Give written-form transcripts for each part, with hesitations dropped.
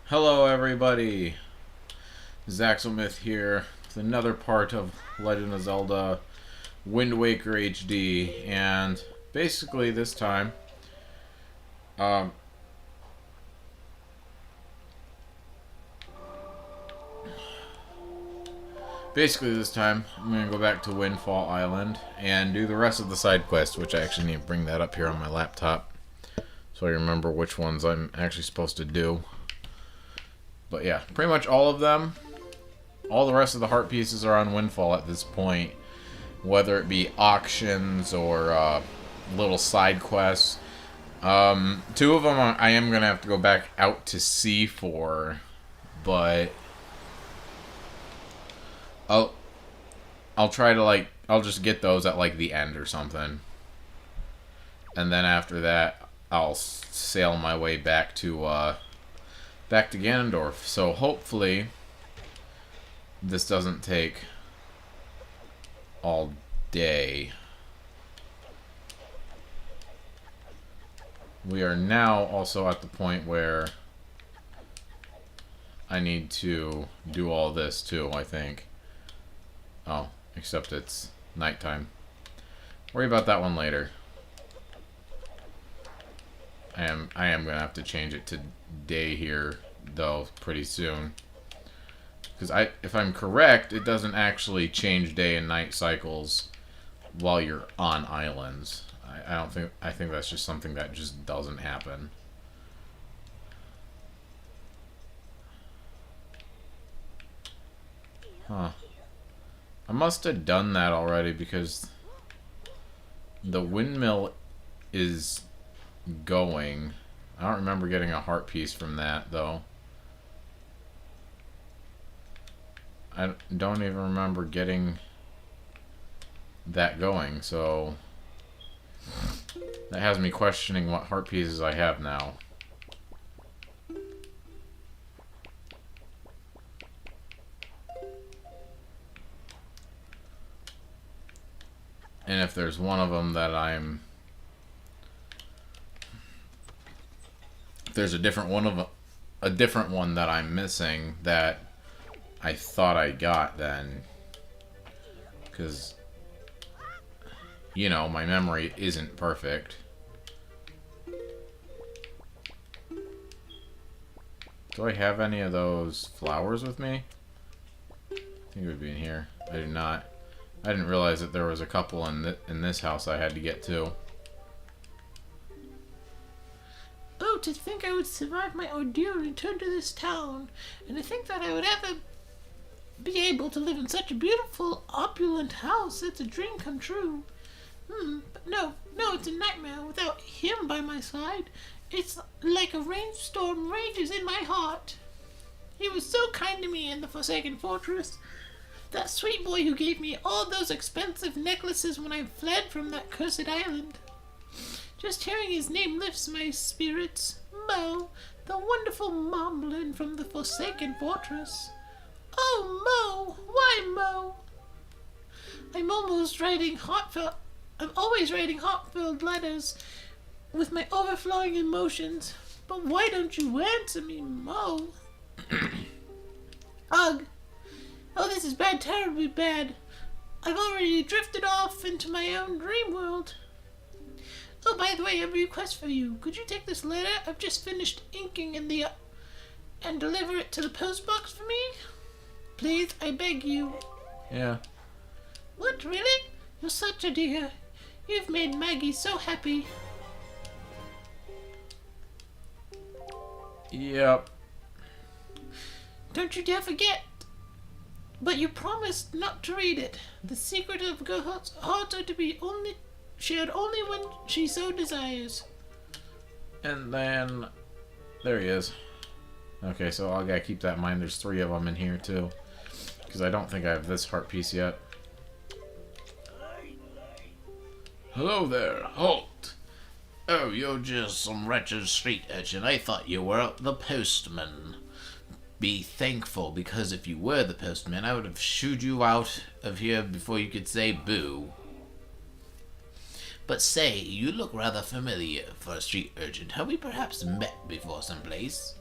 Hello everybody, Zaxelmyth here with another part of Legend of Zelda Wind Waker HD, and basically this time, um, I'm going to go back to Windfall Island and do the rest of the side quests, which I actually need to bring that up here on my laptop so I remember which ones I'm actually supposed to do. But yeah, pretty much all of them. All the rest of the heart pieces are on Windfall at this point, whether it be auctions or little side quests. Two of them I am going to have to go back out to sea for, but I'll try to I'll just get those at the end or something. And then after that, I'll sail my way back to Ganondorf. So hopefully this doesn't take all day. We are now also at the point where I need to do all this too, I think. Oh, except it's nighttime. Worry about that one later. I am gonna have to change it to day here though pretty soon, because if I'm correct, it doesn't actually change day and night cycles while you're on islands. I think that's just something that just doesn't happen. Huh. I must have done that already because the windmill is going. I don't remember getting a heart piece from that though. I don't even remember getting that going, so that has me questioning what heart pieces I have now. And if there's one of them that if there's a different one that I'm missing that I thought I got, then, because my memory isn't perfect. Do I have any of those flowers with me? I think it would be in here. I do not. I didn't realize that there was a couple in this house I had to get to. Oh, to think I would survive my ordeal and return to this town. And to think that I would ever be able to live in such a beautiful, opulent house. It's a dream come true. But no, it's a nightmare without him by my side. It's like a rainstorm rages in my heart. He was so kind to me in the Forsaken Fortress. That sweet boy who gave me all those expensive necklaces when I fled from that cursed island. Just hearing his name lifts my spirits. Mo, the wonderful Moblin from the Forsaken Fortress. Oh, Mo! Why, Mo? I'm always writing heartfelt letters with my overflowing emotions. But why don't you answer me, Mo? Ugh. Oh, this is bad, terribly bad. I've already drifted off into my own dream world. Oh, by the way, I have a request for you. Could you take this letter I've just finished inking and deliver it to the post box for me? Please, I beg you. Yeah. What, really? You're such a dear. You've made Maggie so happy. Yep. Don't you dare forget. But you promised not to read it. The secret of girls' hearts are to be shared only when she so desires. And then there he is. Okay, so I gotta keep that in mind. There's 3 of them in here too, because I don't think I have this heart piece yet. Hello there, halt! Oh, you're just some wretched street urchin. I thought you were the postman. Be thankful, because if you were the postman, I would have shooed you out of here before you could say boo. But say, you look rather familiar for a street urchin. Have we perhaps met before someplace?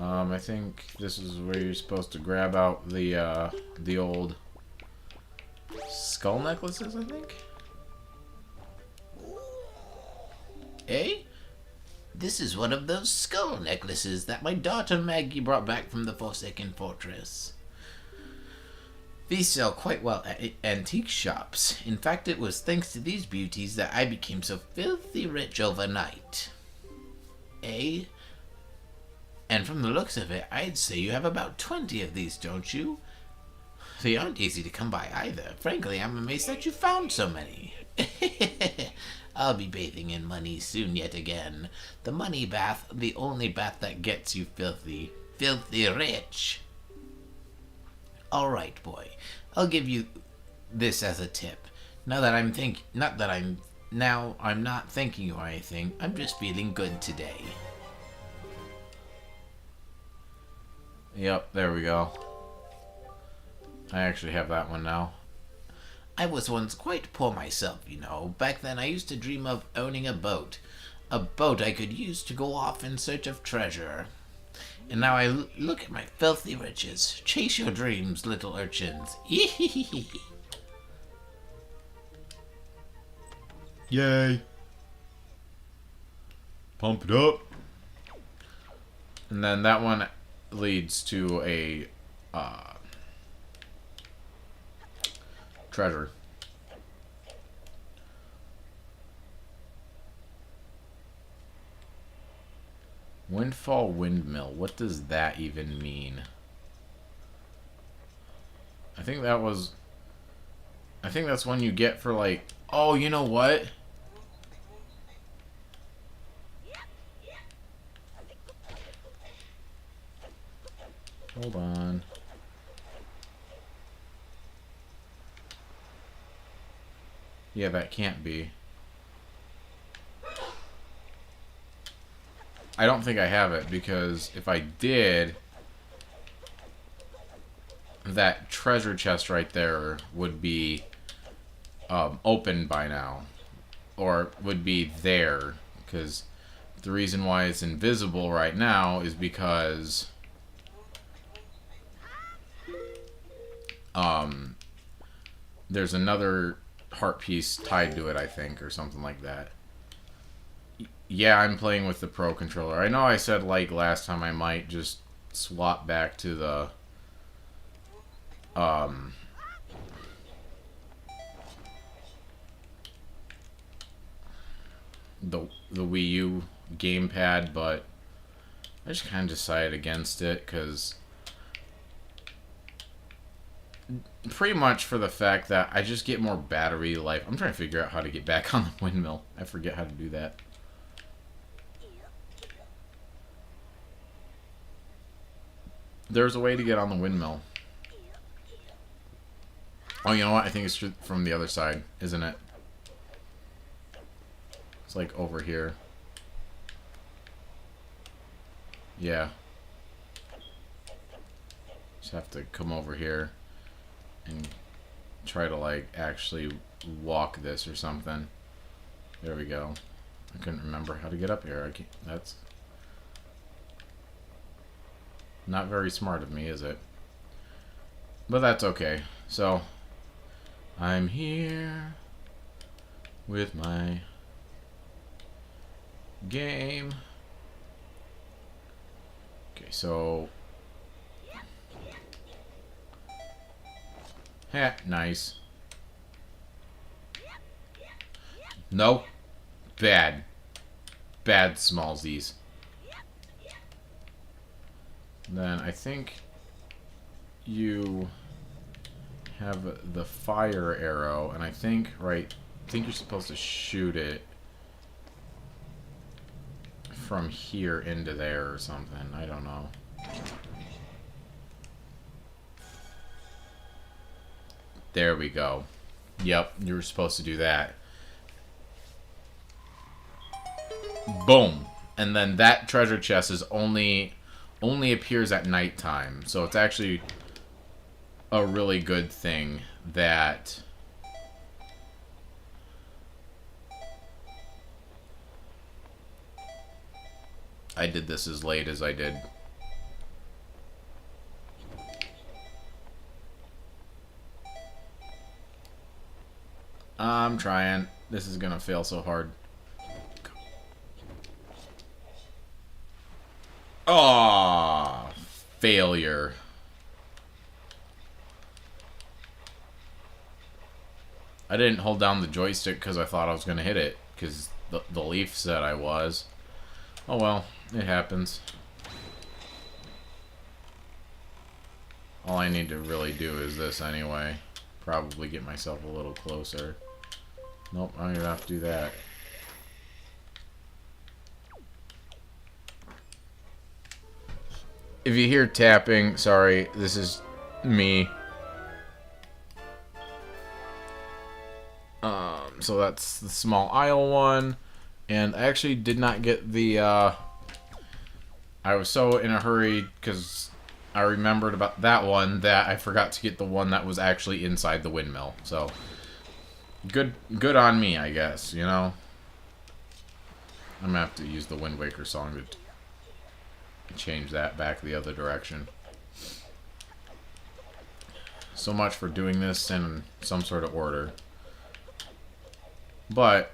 I think this is where you're supposed to grab out the old skull necklaces, I think? Eh? This is one of those skull necklaces that my daughter Maggie brought back from the Forsaken Fortress. These sell quite well at antique shops. In fact, it was thanks to these beauties that I became so filthy rich overnight. Eh? And from the looks of it, I'd say you have about 20 of these, don't you? They aren't easy to come by either. Frankly, I'm amazed that you found so many. I'll be bathing in money soon yet again. The money bath, the only bath that gets you filthy rich. Alright, boy. I'll give you this as a tip. I'm not thanking you or anything. I'm just feeling good today. Yep, there we go. I actually have that one now. I was once quite poor myself, you know. Back then I used to dream of owning a boat. A boat I could use to go off in search of treasure. And now I look at my filthy riches. Chase your dreams, little urchins. Yay. Pump it up. And then that one leads to a treasure. Windfall windmill. What does that even mean? I think that's one you get for like, oh, you know what? Hold on. Yeah, that can't be. I don't think I have it, because if I did, that treasure chest right there would be open by now. Or would be there, because the reason why it's invisible right now is because there's another heart piece tied to it, I think, or something like that. Yeah, I'm playing with the Pro controller. I know I said, like, last time I might just swap back to the Wii U gamepad, but I just kind of decided against it, because pretty much for the fact that I just get more battery life. I'm trying to figure out how to get back on the windmill. I forget how to do that. There's a way to get on the windmill. Oh, you know what? I think it's from the other side, isn't it? It's like over here. Yeah. Just have to come over here and try to, like, actually walk this or something. There we go. I couldn't remember how to get up here. That's not very smart of me, is it? But that's okay. So, I'm here with my game. Okay, so... Heh, nice. No. Bad. Bad smallsies. Then I think you have the fire arrow, and I think you're supposed to shoot it from here into there or something. I don't know. There we go. Yep, you were supposed to do that. Boom. And then that treasure chest is only appears at nighttime. So it's actually a really good thing that I did this as late as I did. I'm trying. This is gonna fail so hard. Oh, failure. I didn't hold down the joystick because I thought I was gonna hit it because the leaf said I was. Oh well, it happens. All I need to really do is this anyway. Probably get myself a little closer. Nope, I'm gonna have to do that. If you hear tapping, sorry, this is me. So that's the small aisle one. And I actually did not get the, I was so in a hurry because I remembered about that one that I forgot to get the one that was actually inside the windmill. So, good on me, I guess, you know? I'm gonna have to use the Wind Waker song to change that back the other direction. So much for doing this in some sort of order. But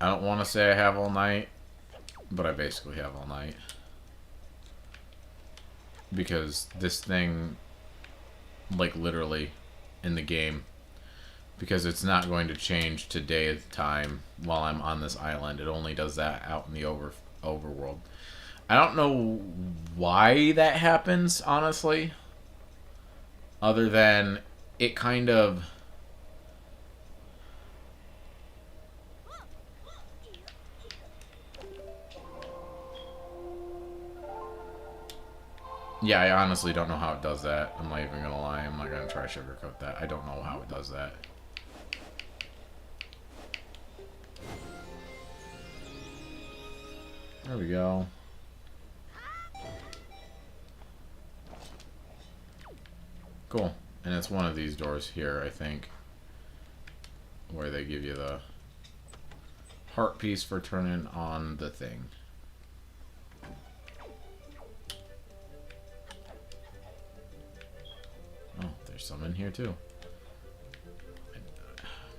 I don't want to say I have all night, but I basically have all night. Because this thing, like literally, in the game, because it's not going to change to day at a time while I'm on this island. It only does that out in the overworld. I don't know why that happens, honestly. Other than it kind of... Yeah, I honestly don't know how it does that. I'm not even gonna lie. I'm not gonna try to sugarcoat that. I don't know how it does that. There we go. Cool. And it's one of these doors here, I think, where they give you the heart piece for turning on the thing. Oh, there's some in here too.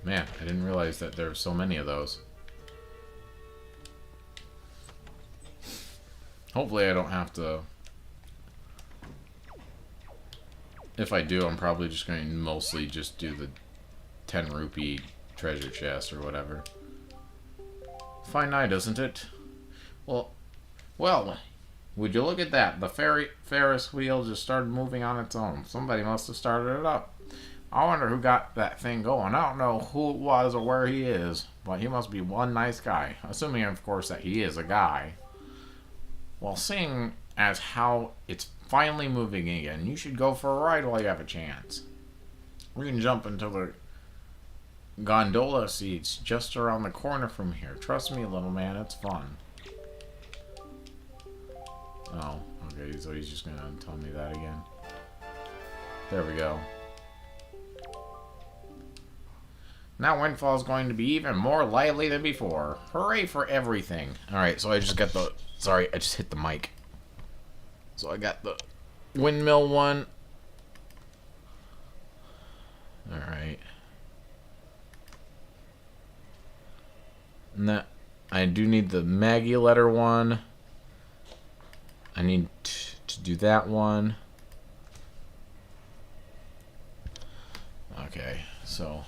Man, I didn't realize that there were so many of those. Hopefully I don't have to... If I do, I'm probably just going to mostly just do the 10 rupee treasure chest or whatever. Fine night, isn't it? Well, would you look at that? The Ferris wheel just started moving on its own. Somebody must have started it up. I wonder who got that thing going. I don't know who it was or where he is, but he must be one nice guy. Assuming, of course, that he is a guy. Well, seeing as how it's finally moving again, you should go for a ride while you have a chance. We can jump into the gondola seats just around the corner from here. Trust me, little man, it's fun. Oh, okay, so he's just gonna tell me that again. There we go. Now Windfall is going to be even more lively than before. Hooray for everything. Alright, so I just got the... Sorry, I just hit the mic. So I got the windmill one. Alright. And that... I do need the Maggie letter one. I need to do that one. Okay, so...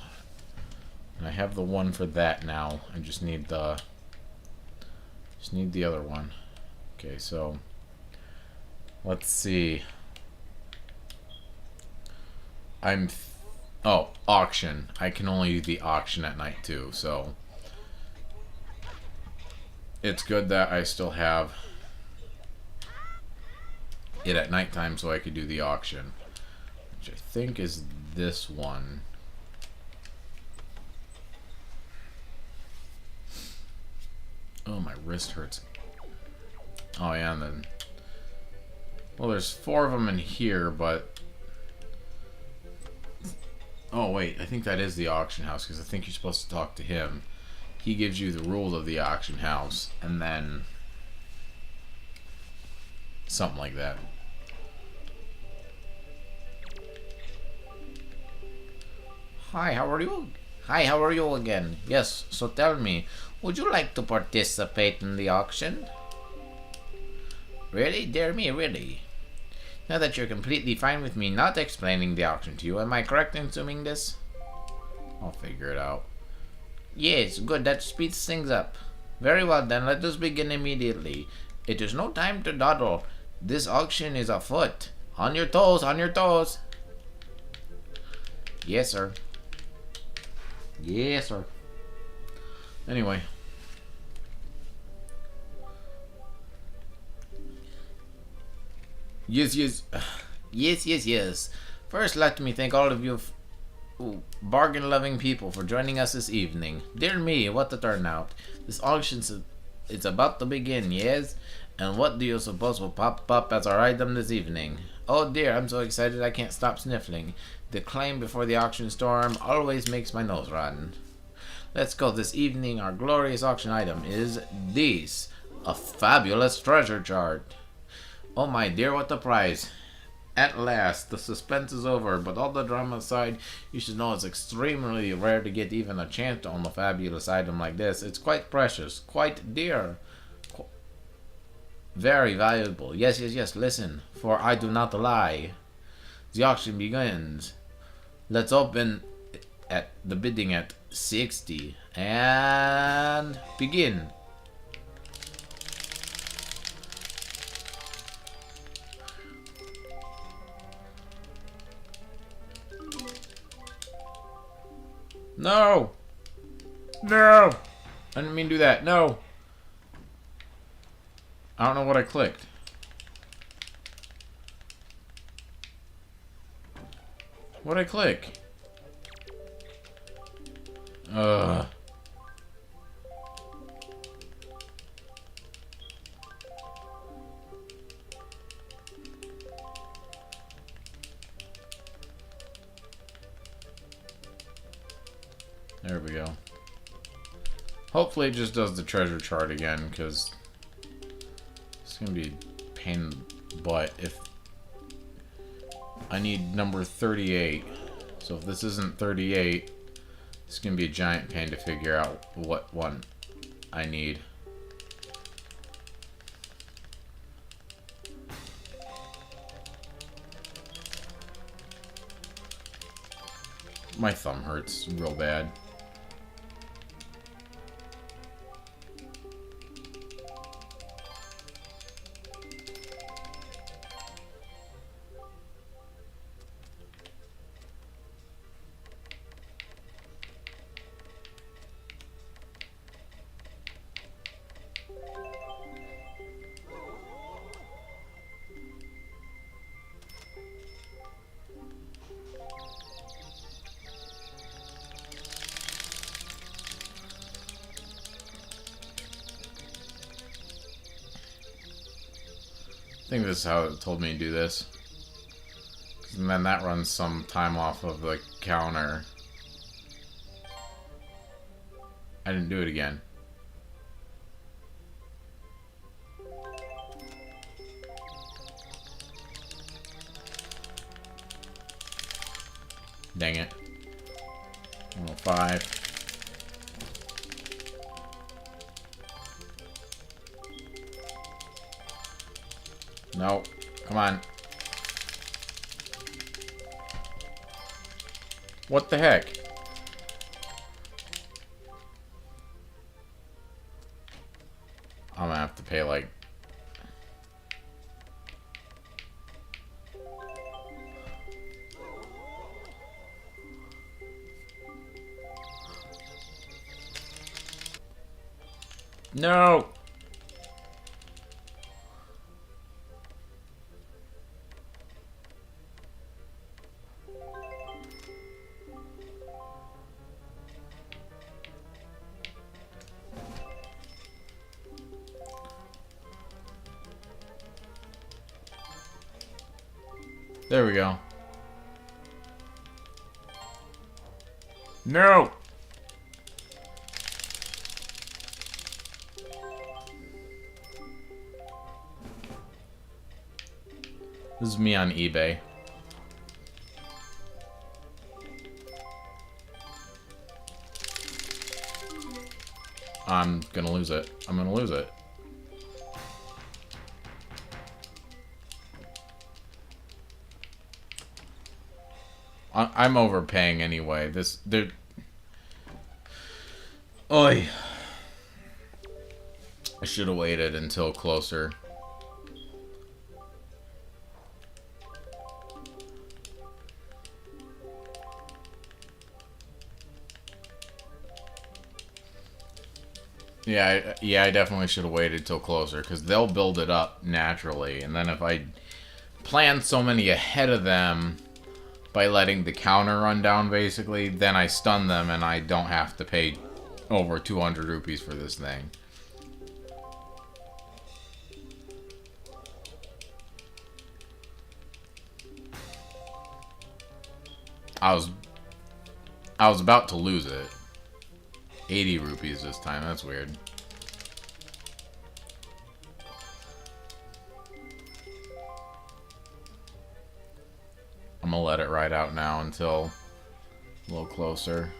I have the one for that now. I just need the... Just need the other one. Okay, so... Let's see. Oh, auction. I can only do the auction at night too, so... It's good that I still have it at nighttime so I could do the auction. Which I think is this one. Oh, my wrist hurts. Oh, yeah, and then... Well, there's 4 of them in here, but... Oh, wait, I think that is the auction house, because I think you're supposed to talk to him. He gives you the rules of the auction house, and then... Something like that. Hi, how are you? Hi, how are you again? Yes, so tell me, would you like to participate in the auction? Really? Dear me, really? Now that you're completely fine with me not explaining the auction to you, am I correct in assuming this? I'll figure it out. Yes, good, that speeds things up. Very well then, let us begin immediately. It is no time to dawdle. This auction is afoot. On your toes, on your toes. Yes, sir. Yes, sir. Anyway. Yes, yes. Yes, yes, yes. First, let me thank all of you bargain-loving people for joining us this evening. Dear me, what a turnout. This auction is about to begin, yes? And what do you suppose will pop up as our item this evening? Oh dear, I'm so excited I can't stop sniffling. The claim before the auction storm always makes my nose run. Let's go. This evening, our glorious auction item is this. A fabulous treasure chart. Oh my dear, what a prize. At last, the suspense is over, but all the drama aside, you should know it's extremely rare to get even a chance to own a fabulous item like this. It's quite precious, quite dear, very valuable. Yes, yes, yes, listen, for I do not lie. The auction begins. Let's open at the bidding at 60 and begin. No! No! I didn't mean to do that. No! I don't know what I clicked. What'd I click? There we go. Hopefully it just does the treasure chart again, because it's going to be a pain in the butt if I need number 38. So if this isn't 38, it's going to be a giant pain to figure out what one I need. My thumb hurts real bad. I think this is how it told me to do this. And then that runs some time off of the counter. I didn't do it again. Dang it. 105. No, come on. What the heck? I'm gonna have to pay like... No! There we go. No! This is me on eBay. I'm gonna lose it. I'm gonna lose it. I'm overpaying anyway. Oi. I should have waited until closer. Yeah, I definitely should have waited till closer, because they'll build it up naturally, and then if I plan so many ahead of them by letting the counter run down, basically, then I stun them and I don't have to pay over 200 rupees for this thing. I was about to lose it. 80 rupees this time, that's weird. I'm gonna let it ride out now until a little closer.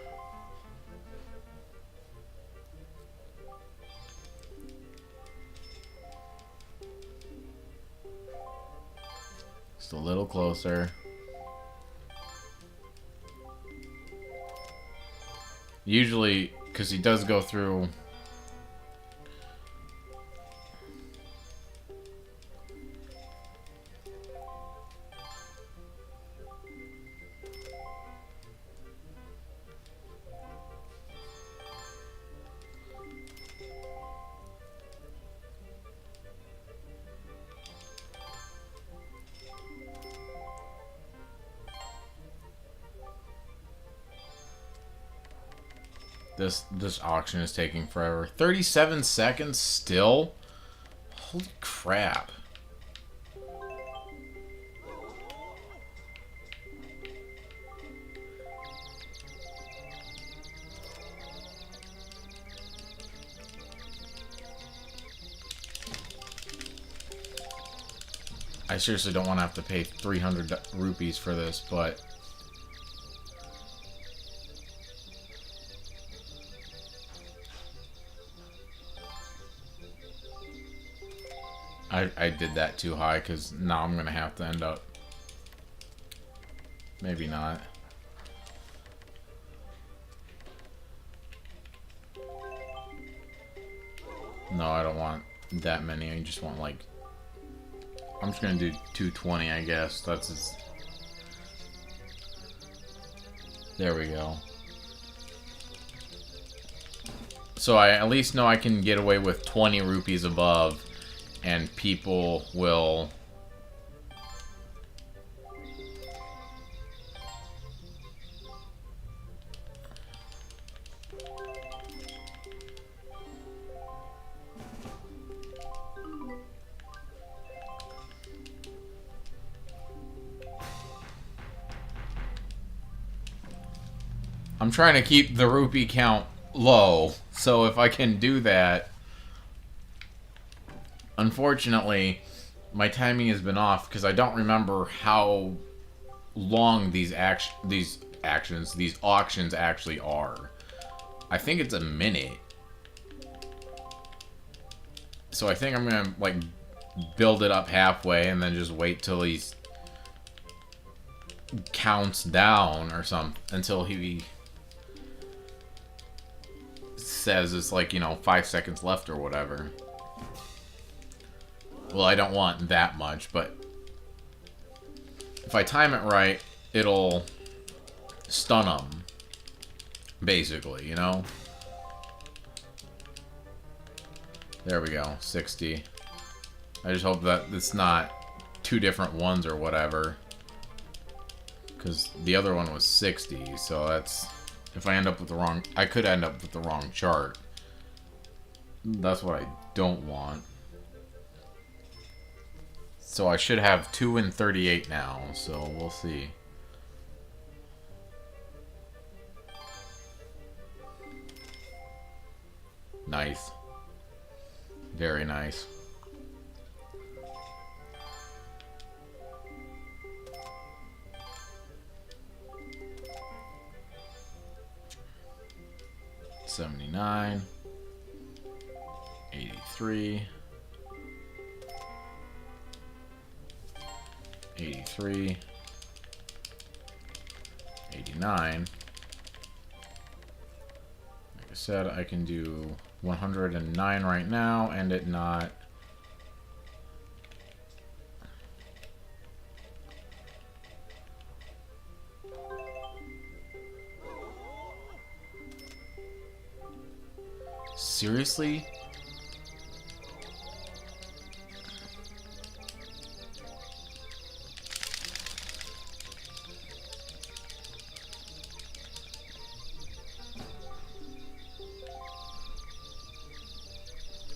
Just a little closer. Usually, because he does go through... This auction is taking forever. 37 seconds still? Holy crap. I seriously don't want to have to pay 300 rupees for this, but... I did that too high, because now I'm going to have to end up... Maybe not. No, I don't want that many. I just want, like... I'm just going to do 220, I guess. That's... There we go. So I at least know I can get away with 20 rupees above. And people will... I'm trying to keep the rupee count low, so if I can do that... Unfortunately, my timing has been off because I don't remember how long these auctions actually are. I think it's a minute. So I think I'm gonna like build it up halfway and then just wait till he counts down or something until he says it's like, you know, 5 seconds left or whatever. Well, I don't want that much, but if I time it right, it'll stun them, basically, you know? There we go, 60. I just hope that it's not 2 different ones or whatever, because the other one was 60, so that's... If I end up with the wrong... I could end up with the wrong chart. That's what I don't want. So I should have 2 and 38 now, so we'll see. Nice. Very nice. $79. 83. 83. 89. Like I said, I can do 109 right now and it not. Seriously?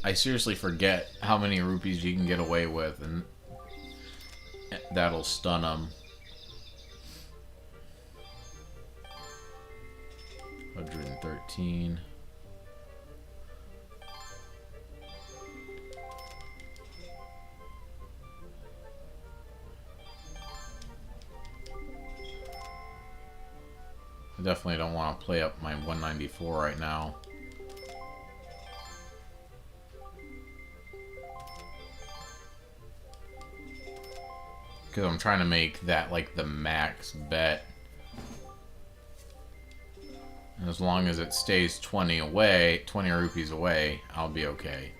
I seriously forget how many rupees you can get away with, and that'll stun them. 113. I definitely don't want to play up my 194 right now. Because I'm trying to make that like the max bet. And as long as it stays 20 away, 20 rupees away, I'll be okay.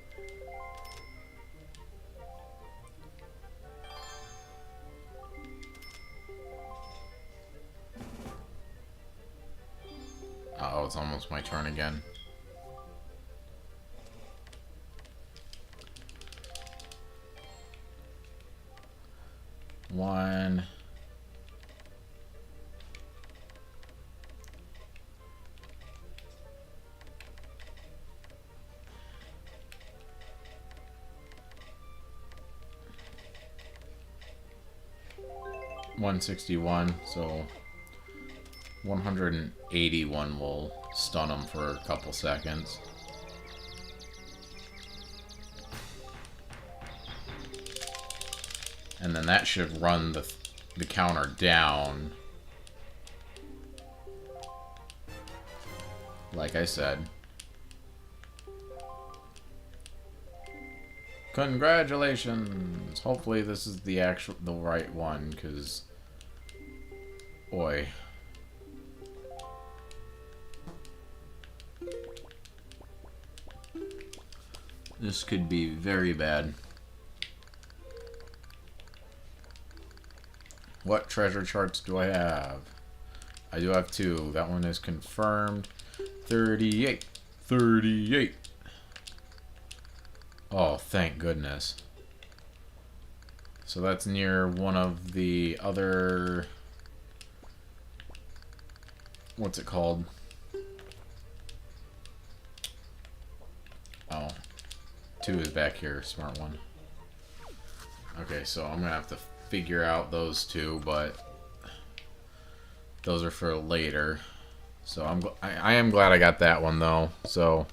Uh-oh, it's almost my turn again. One. $161, so 181 will stun him for a couple seconds. And then that should run the counter down. Like I said. Congratulations! Hopefully this is the right one, because boy. This could be very bad. What treasure charts do I have? I do have two. That one is confirmed. 38. 38. Oh, thank goodness. So that's near one of the other... What's it called? Oh. 2 is back here. Smart one. Okay, so I'm gonna have to figure out those two, but those are for later. So I am glad I got that one though. So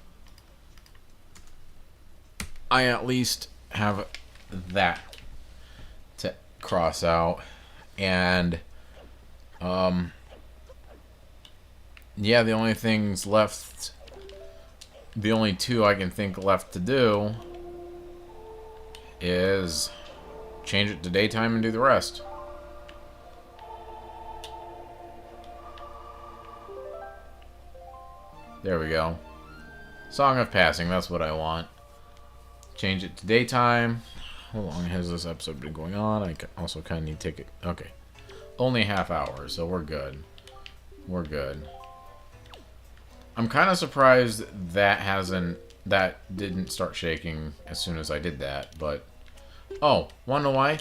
I at least have that to cross out, and yeah, the only things left, the only two I can think left to do is change it to daytime and do the rest. There we go. Song of Passing, that's what I want. Change it to daytime. How long has this episode been going on? I also kind of need to take it. Okay. Only half hour, so we're good. We're good. I'm kind of surprised that didn't start shaking as soon as I did that, but... Oh, wanna know why?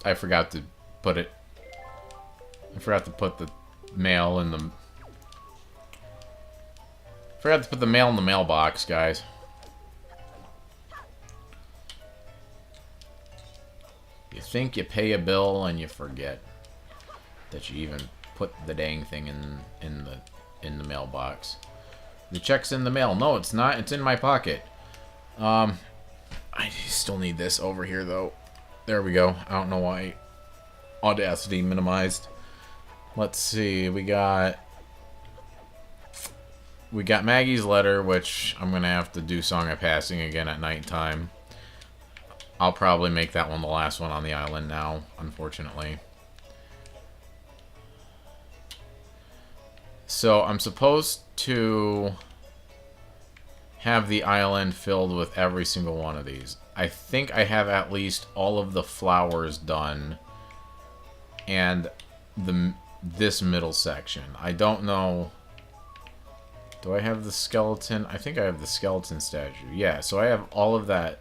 I forgot to put it... I forgot to put the mail in the... Forgot to put the mail in the mailbox, guys. You think you pay a bill and you forget that you even put the dang thing in the mailbox. The check's in the mail. No, it's not. It's in my pocket. I still need this over here though. There we go. I don't know why Audacity minimized. Let's see, we got Maggie's letter, which I'm gonna have to do Song of Passing again at nighttime. I'll probably make that one the last one on the island now, unfortunately. So I'm supposed to have the island filled with every single one of these. I think I have at least all of the flowers done and this middle section. I don't know. Do I have the skeleton? I think I have the skeleton statue. Yeah, so I have all of that,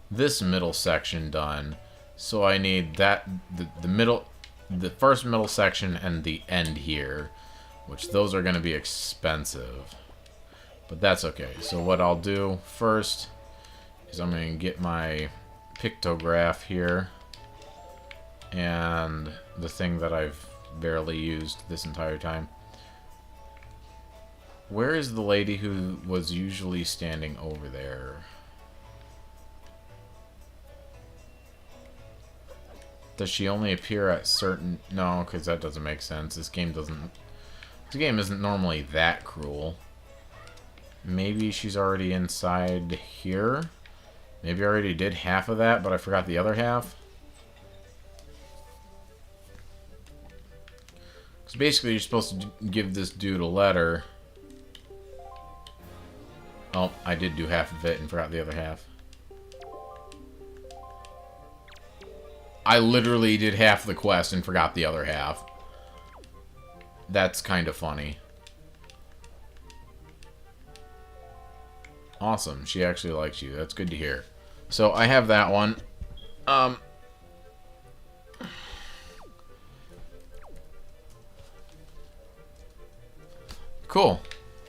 this middle section done. So I need that, the first middle section and the end here, which those are going to be expensive. But that's okay. So what I'll do first is I'm going to get my pictograph here and the thing that I've barely used this entire time. Where is the lady who was usually standing over there? Does she only appear at certain... No, because that doesn't make sense. This game isn't normally that cruel. Maybe she's already inside here? Maybe I already did half of that, but I forgot the other half? So basically, you're supposed to give this dude a letter. Oh, I did do half of it and forgot the other half. I literally did half the quest and forgot the other half. That's kind of funny. Awesome. She actually likes you. That's good to hear. So, I have that one. Cool.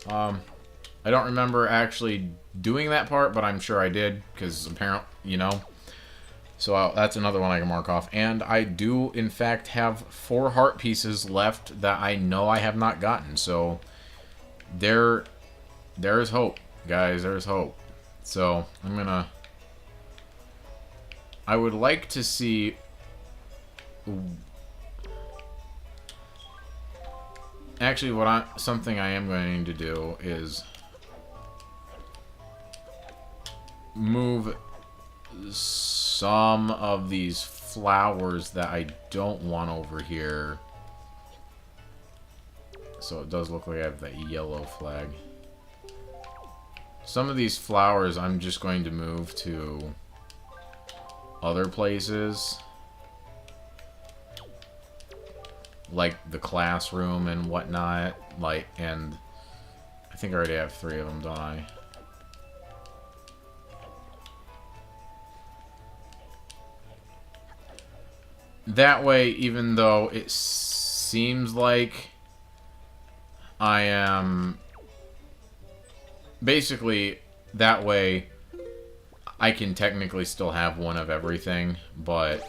I don't remember actually doing that part, but I'm sure I did, because apparently, you know. So that's another one I can mark off. And I do, in fact, have 4 heart pieces left that I know I have not gotten. So there is hope, guys. There's hope. So I would like to see... Actually, something I am going to do is move some of these flowers that I don't want over here. So it does look like I have that yellow flag. Some of these flowers I'm just going to move to other places, like the classroom and whatnot. And I think I already have 3 of them, don't I? That way, even though it seems like I am... Basically, that way, I can technically still have one of everything, but...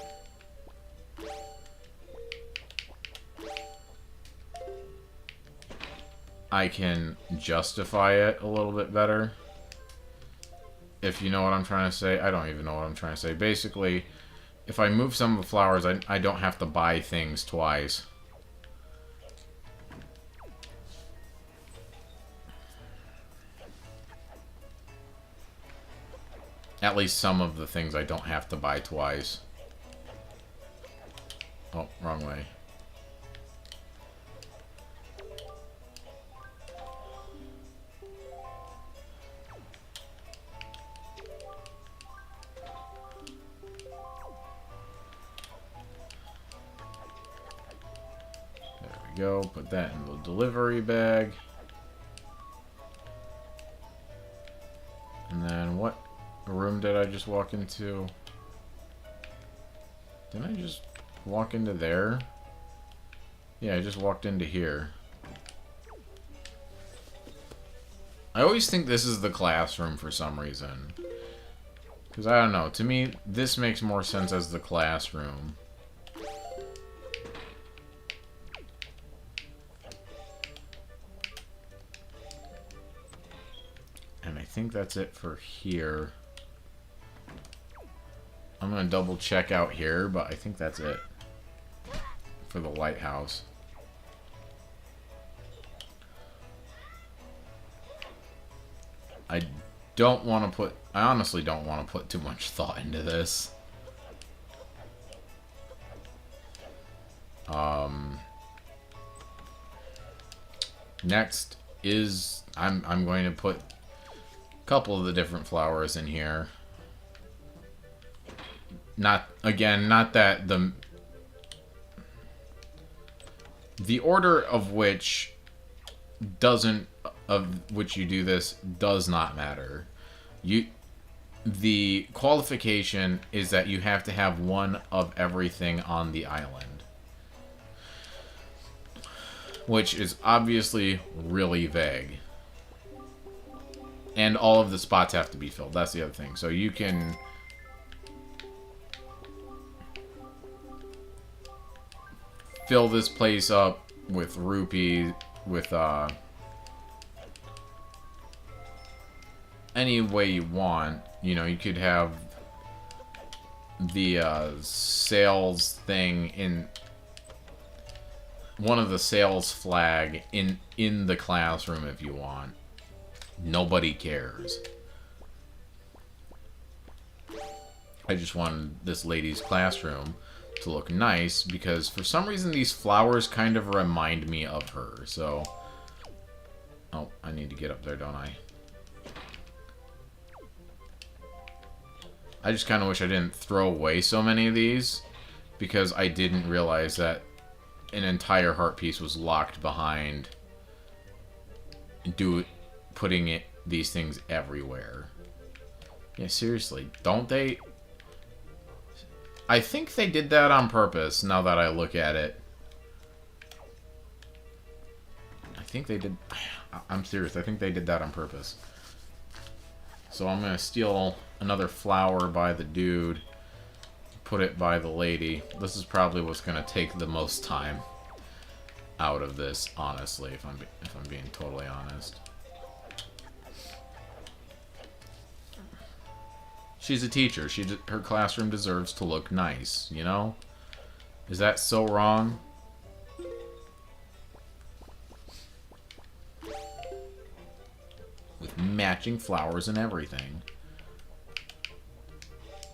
I can justify it a little bit better. If you know what I'm trying to say. I don't even know what I'm trying to say. Basically... If I move some of the flowers, I don't have to buy things twice. At least some of the things I don't have to buy twice. Oh, wrong way. Go, put that in the delivery bag. And then what room did I just walk into? Didn't I just walk into there? Yeah, I just walked into here. I always think this is the classroom for some reason. Because I don't know, to me, this makes more sense as the classroom. And I think that's it for here. I'm going to double check out here, but I think that's it. for the lighthouse. I honestly don't want to put too much thought into this. Next is I'm going to put a couple of the different flowers in here. Not that the order of which you do this does not matter. The qualification is that you have to have one of everything on the island, which is obviously really vague. And all of the spots have to be filled. That's the other thing. So you can fill this place up with rupee, with any way you want. You know, you could have the sales thing in one of the sales flag in the classroom if you want. Nobody cares. I just wanted this lady's classroom to look nice because for some reason these flowers kind of remind me of her. So, oh, I need to get up there, don't I? I just kind of wish I didn't throw away so many of these because I didn't realize that an entire heart piece was locked behind putting these things everywhere. Yeah, seriously, don't they? I think they did that on purpose, now that I look at it. I think they did. I'm serious, I think they did that on purpose. So I'm going to steal another flower by the dude, put it by the lady. This is probably what's going to take the most time out of this, honestly, if I'm being totally honest. She's a teacher. Her classroom deserves to look nice, you know? Is that so wrong? With matching flowers and everything.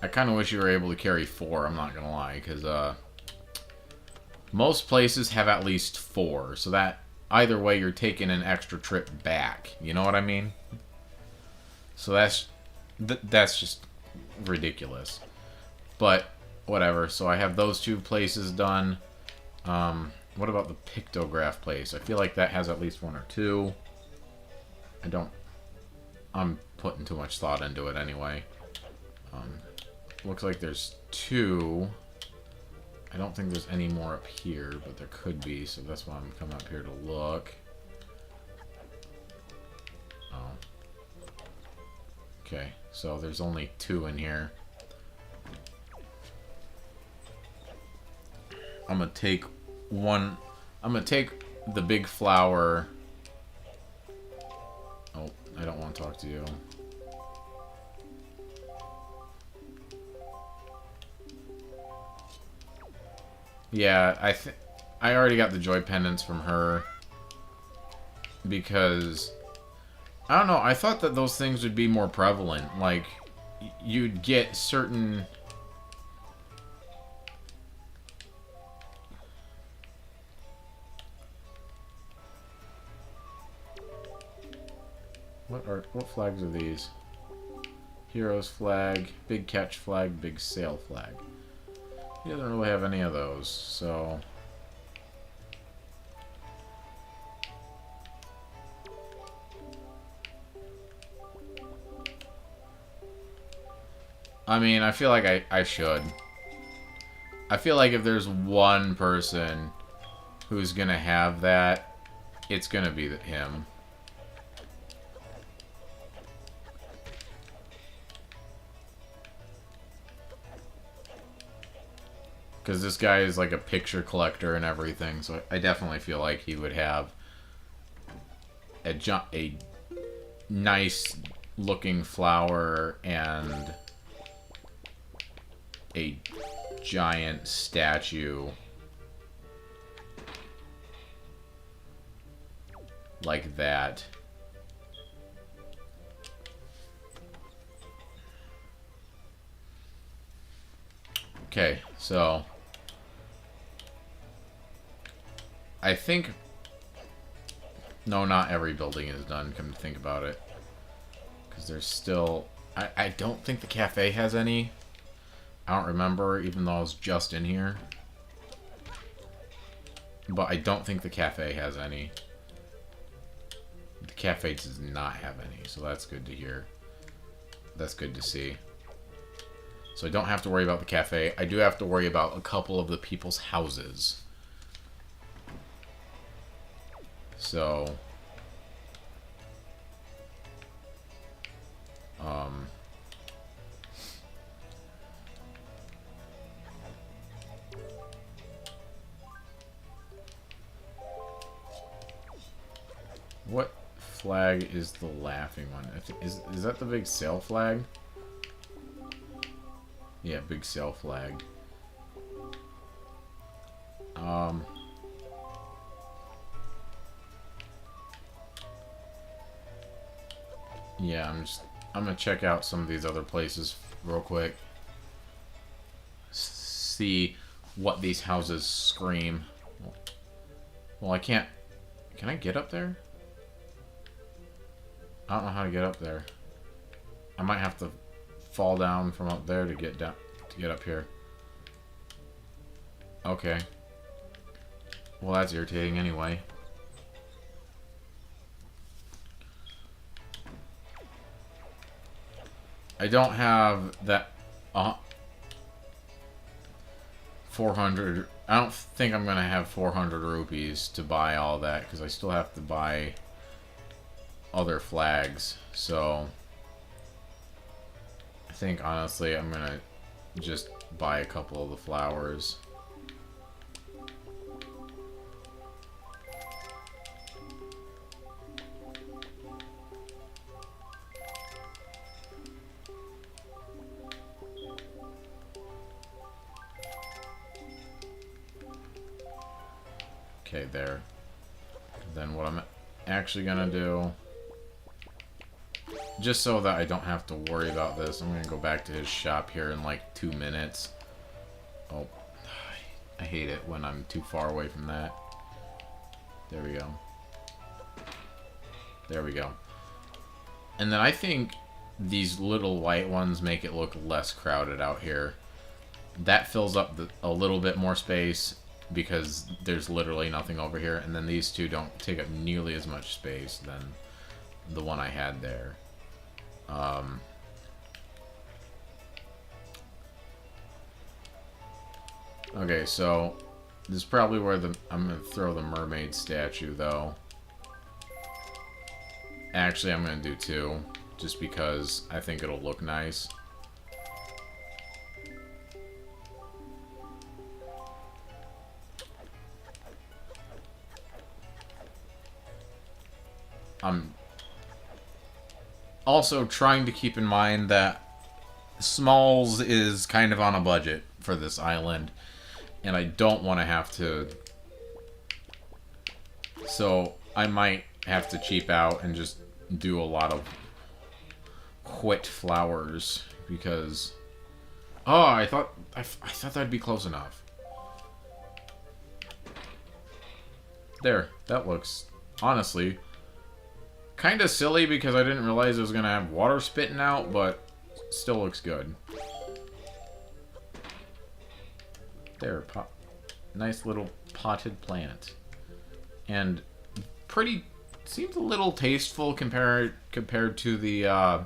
I kind of wish you were able to carry 4, I'm not gonna lie, because most places have at least 4, so that either way you're taking an extra trip back, you know what I mean? So that's just ridiculous. But whatever, so I have those 2 places done. What about the pictograph place? I feel like that has at least 1 or 2. I'm putting too much thought into it anyway. Looks like there's 2. I don't think there's any more up here, but there could be, so that's why I'm coming up here to look. Oh. Okay, so there's only 2 in here. I'm gonna take the big flower. Oh, I don't want to talk to you. Yeah, I already got the joy pendants from her because I don't know, I thought that those things would be more prevalent. Like, you'd get certain... What flags are these? Heroes flag, big catch flag, big sail flag. He doesn't really have any of those, so... I mean, I feel like I should. I feel like if there's one person who's gonna have that, it's gonna be him. Because this guy is like a picture collector and everything, so I definitely feel like he would have a nice looking flower and a giant statue like that. Okay, so I think no, not every building is done, come to think about it. Because there's still... I don't think the cafe has any. I don't remember, even though I was just in here. But I don't think the cafe has any. The cafe does not have any, so that's good to hear. That's good to see. So I don't have to worry about the cafe. I do have to worry about a couple of the people's houses. So... what flag is the laughing one? Is that the big sail flag? Yeah, big sail flag. Yeah, I'm gonna check out some of these other places real quick. See what these houses scream. Well, I can't... Can I get up there? I don't know how to get up there. I might have to fall down from up there to get down to get up here. Okay. Well, that's irritating anyway. I don't have that 400. I don't think I'm gonna have 400 rupees to buy all that because I still have to buy other flags. So I think honestly I'm gonna just buy a couple of the flowers. Okay, there. Then what I'm actually gonna do, just so that I don't have to worry about this, I'm gonna go back to his shop here in like 2 minutes. Oh, I hate it when I'm too far away from that. There we go. There we go. And then I think these little white ones make it look less crowded out here. That fills up a little bit more space because there's literally nothing over here. And then these two don't take up nearly as much space than the one I had there. Okay, so this is probably where I'm going to throw the mermaid statue, though. Actually, I'm going to do two, just because I think it'll look nice. I'm also trying to keep in mind that Smalls is kind of on a budget for this island, and I don't want to have to... So I might have to cheap out and just do a lot of quit flowers, because... Oh, I thought that'd be close enough. There, that looks, honestly, kind of silly because I didn't realize it was going to have water spitting out, but still looks good. There, nice little potted plant. And pretty, seems a little tasteful compared to the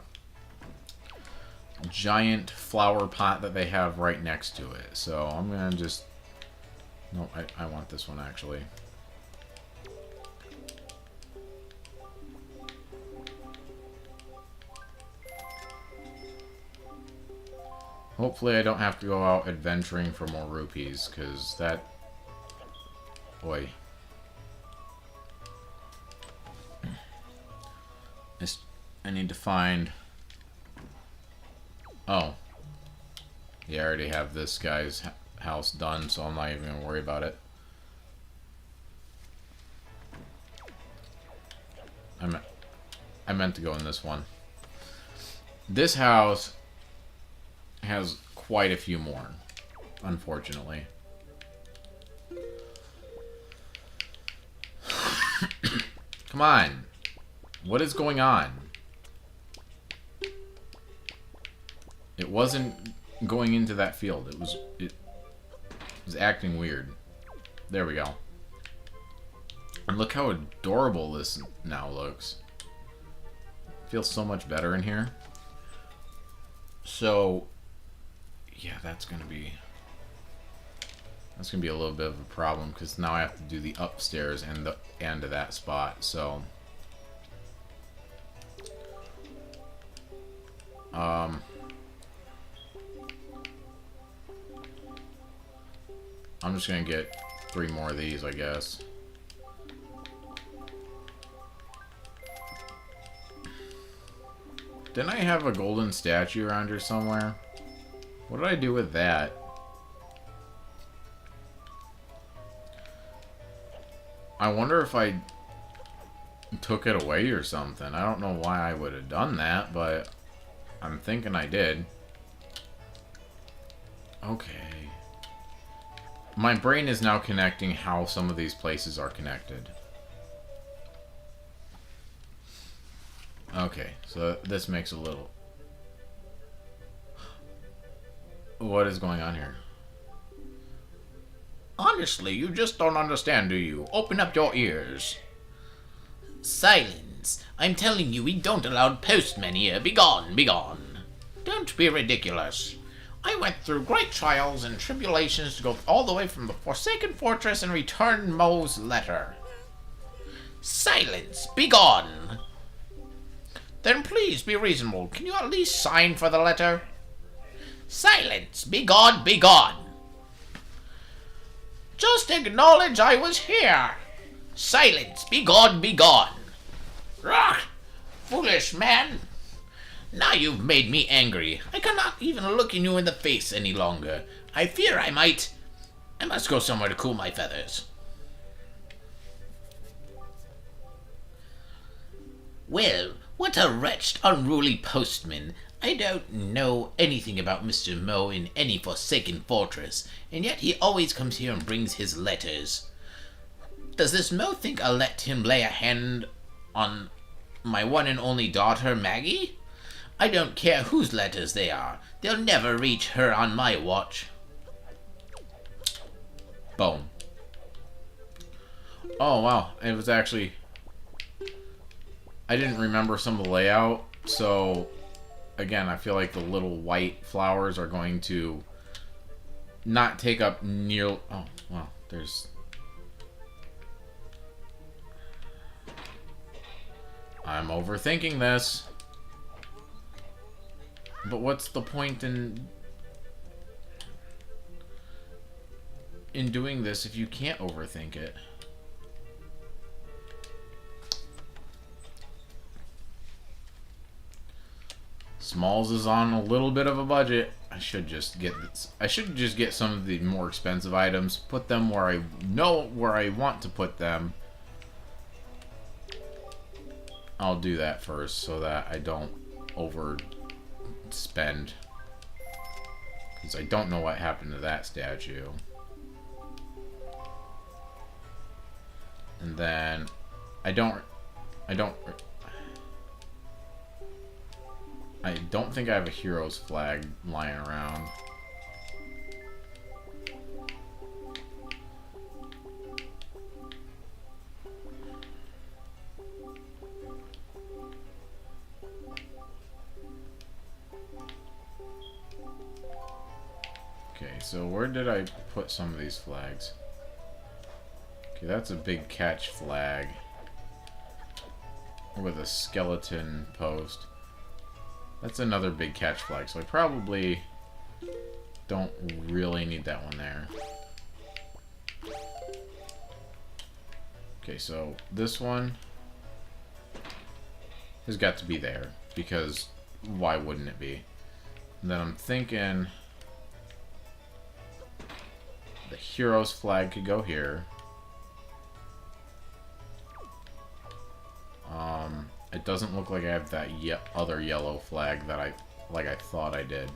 giant flower pot that they have right next to it. So I'm going to just... No, I want this one actually. Hopefully I don't have to go out adventuring for more rupees, because that... Boy. I need to find... Oh. Yeah, I already have this guy's house done, so I'm not even going to worry about it. meant to go in this one. This house has quite a few more, unfortunately. Come on. What is going on? It wasn't going into that field. It was acting weird. There we go. And look how adorable this now looks. Feels so much better in here. So, yeah, that's gonna be a little bit of a problem because now I have to do the upstairs and the end of that spot. So, I'm just gonna get 3 more of these, I guess. Didn't I have a golden statue around here somewhere? What did I do with that? I wonder if I took it away or something. I don't know why I would have done that, but I'm thinking I did. Okay. My brain is now connecting how some of these places are connected. Okay, so this makes a little... What is going on here? Honestly, you just don't understand, do you? Open up your ears. Silence. I'm telling you, we don't allow postmen here. Begone, begone. Don't be ridiculous. I went through great trials and tribulations to go all the way from the Forsaken Fortress and return Mo's letter. Silence. Begone. Then please be reasonable. Can you at least sign for the letter? Silence! Begone, begone! Just acknowledge I was here! Silence! Begone, begone! Rah! Foolish man! Now you've made me angry. I cannot even look you in the face any longer. I fear I must go somewhere to cool my feathers. Well, what a wretched, unruly postman. I don't know anything about Mr. Mo in any Forsaken Fortress, and yet he always comes here and brings his letters. Does this Mo think I'll let him lay a hand on my one and only daughter, Maggie? I don't care whose letters they are. They'll never reach her on my watch. Boom. Oh, wow. It was actually... I didn't remember some of the layout, so... Again, I feel like the little white flowers are going to not take up near... Oh, well, there's... I'm overthinking this. But what's the point in doing this if you can't overthink it? Smalls is on a little bit of a budget. I should just get some of the more expensive items, put them where I know where I want to put them. I'll do that first so that I don't overspend. Because I don't know what happened to that statue. And then I don't think I have a hero's flag lying around. Okay, so where did I put some of these flags? Okay, that's a big catch flag with a skeleton post. That's another big catch flag, so I probably don't really need that one there. Okay, so this one has got to be there, because why wouldn't it be? And then I'm thinking the hero's flag could go here. It doesn't look like I have that other yellow flag that I thought I did.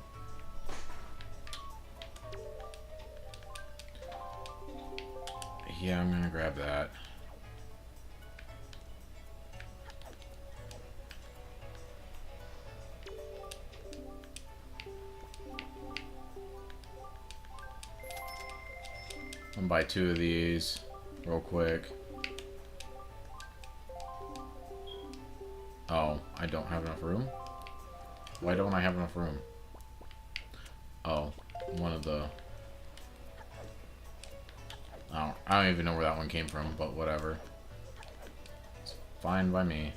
Yeah, I'm gonna grab that. I'm gonna buy 2 of these real quick. Oh, I don't have enough room? Why don't I have enough room? Oh, one of the... I don't even know where that one came from, but whatever. It's fine by me.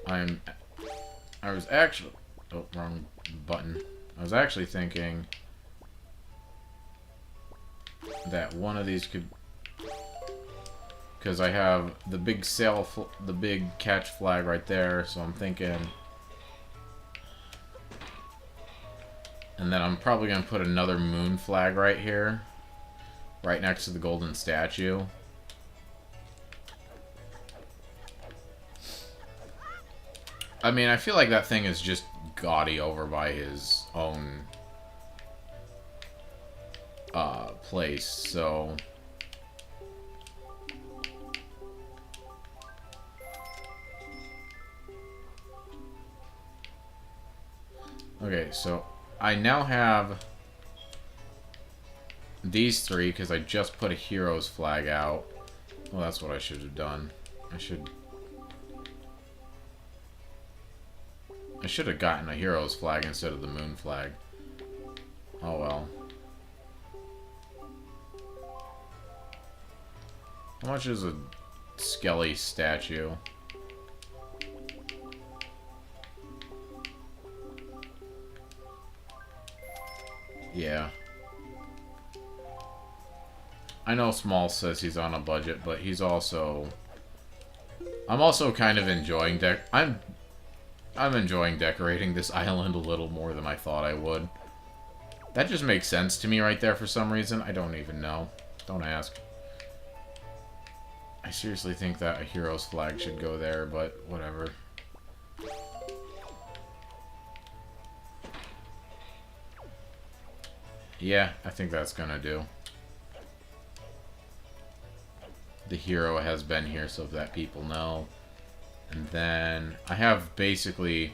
I was actually... Oh, wrong button. I was actually thinking that one of these could... Because I have the big the big catch flag right there, so I'm thinking... And then I'm probably going to put another moon flag right here. Right next to the golden statue. I mean, I feel like that thing is just gaudy over by his own place, so... Okay, so I now have these 3 because I just put a hero's flag out. Well, that's what I should have done. I should have gotten a hero's flag instead of the moon flag. Oh well. How much is a Skelly statue? Yeah. I know Small says he's on a budget, but he's also... I'm also kind of enjoying I'm enjoying decorating this island a little more than I thought I would. That just makes sense to me right there for some reason. I don't even know. Don't ask. I seriously think that a hero's flag should go there, but whatever. Yeah, I think that's gonna do. The hero has been here so that people know. And then I have basically...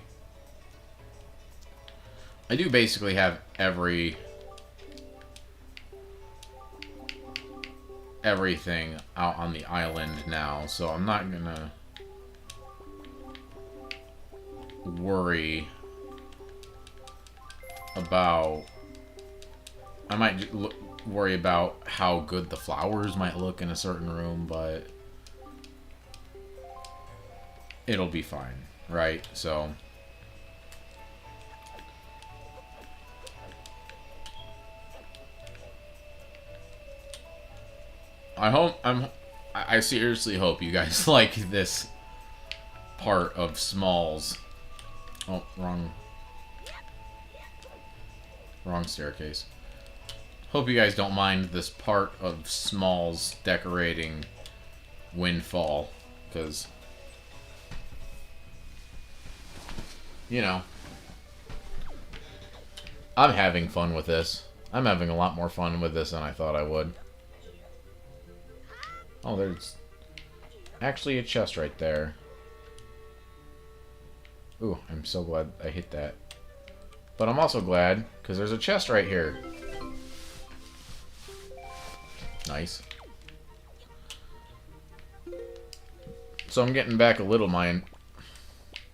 I do basically have everything out on the island now, so I'm not gonna worry about... I might worry about how good the flowers might look in a certain room, but it'll be fine, right? So I seriously hope you guys like this part of Smalls. Oh, wrong staircase. Hope you guys don't mind this part of Smalls decorating Windfall, because, you know, I'm having fun with this. I'm having a lot more fun with this than I thought I would. Oh, there's actually a chest right there. Ooh, I'm so glad I hit that. But I'm also glad, because there's a chest right here. Nice. So I'm getting back a little mine.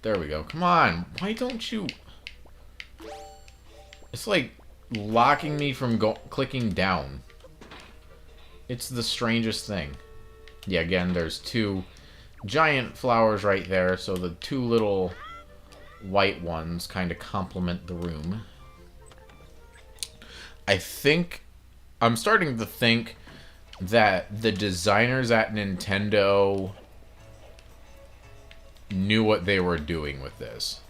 There we go. Come on. Why don't you... It's like locking me from clicking down. It's the strangest thing. Yeah, again, there's 2 giant flowers right there, so the 2 little white ones kind of complement the room. I think... I'm starting to think that the designers at Nintendo knew what they were doing with this.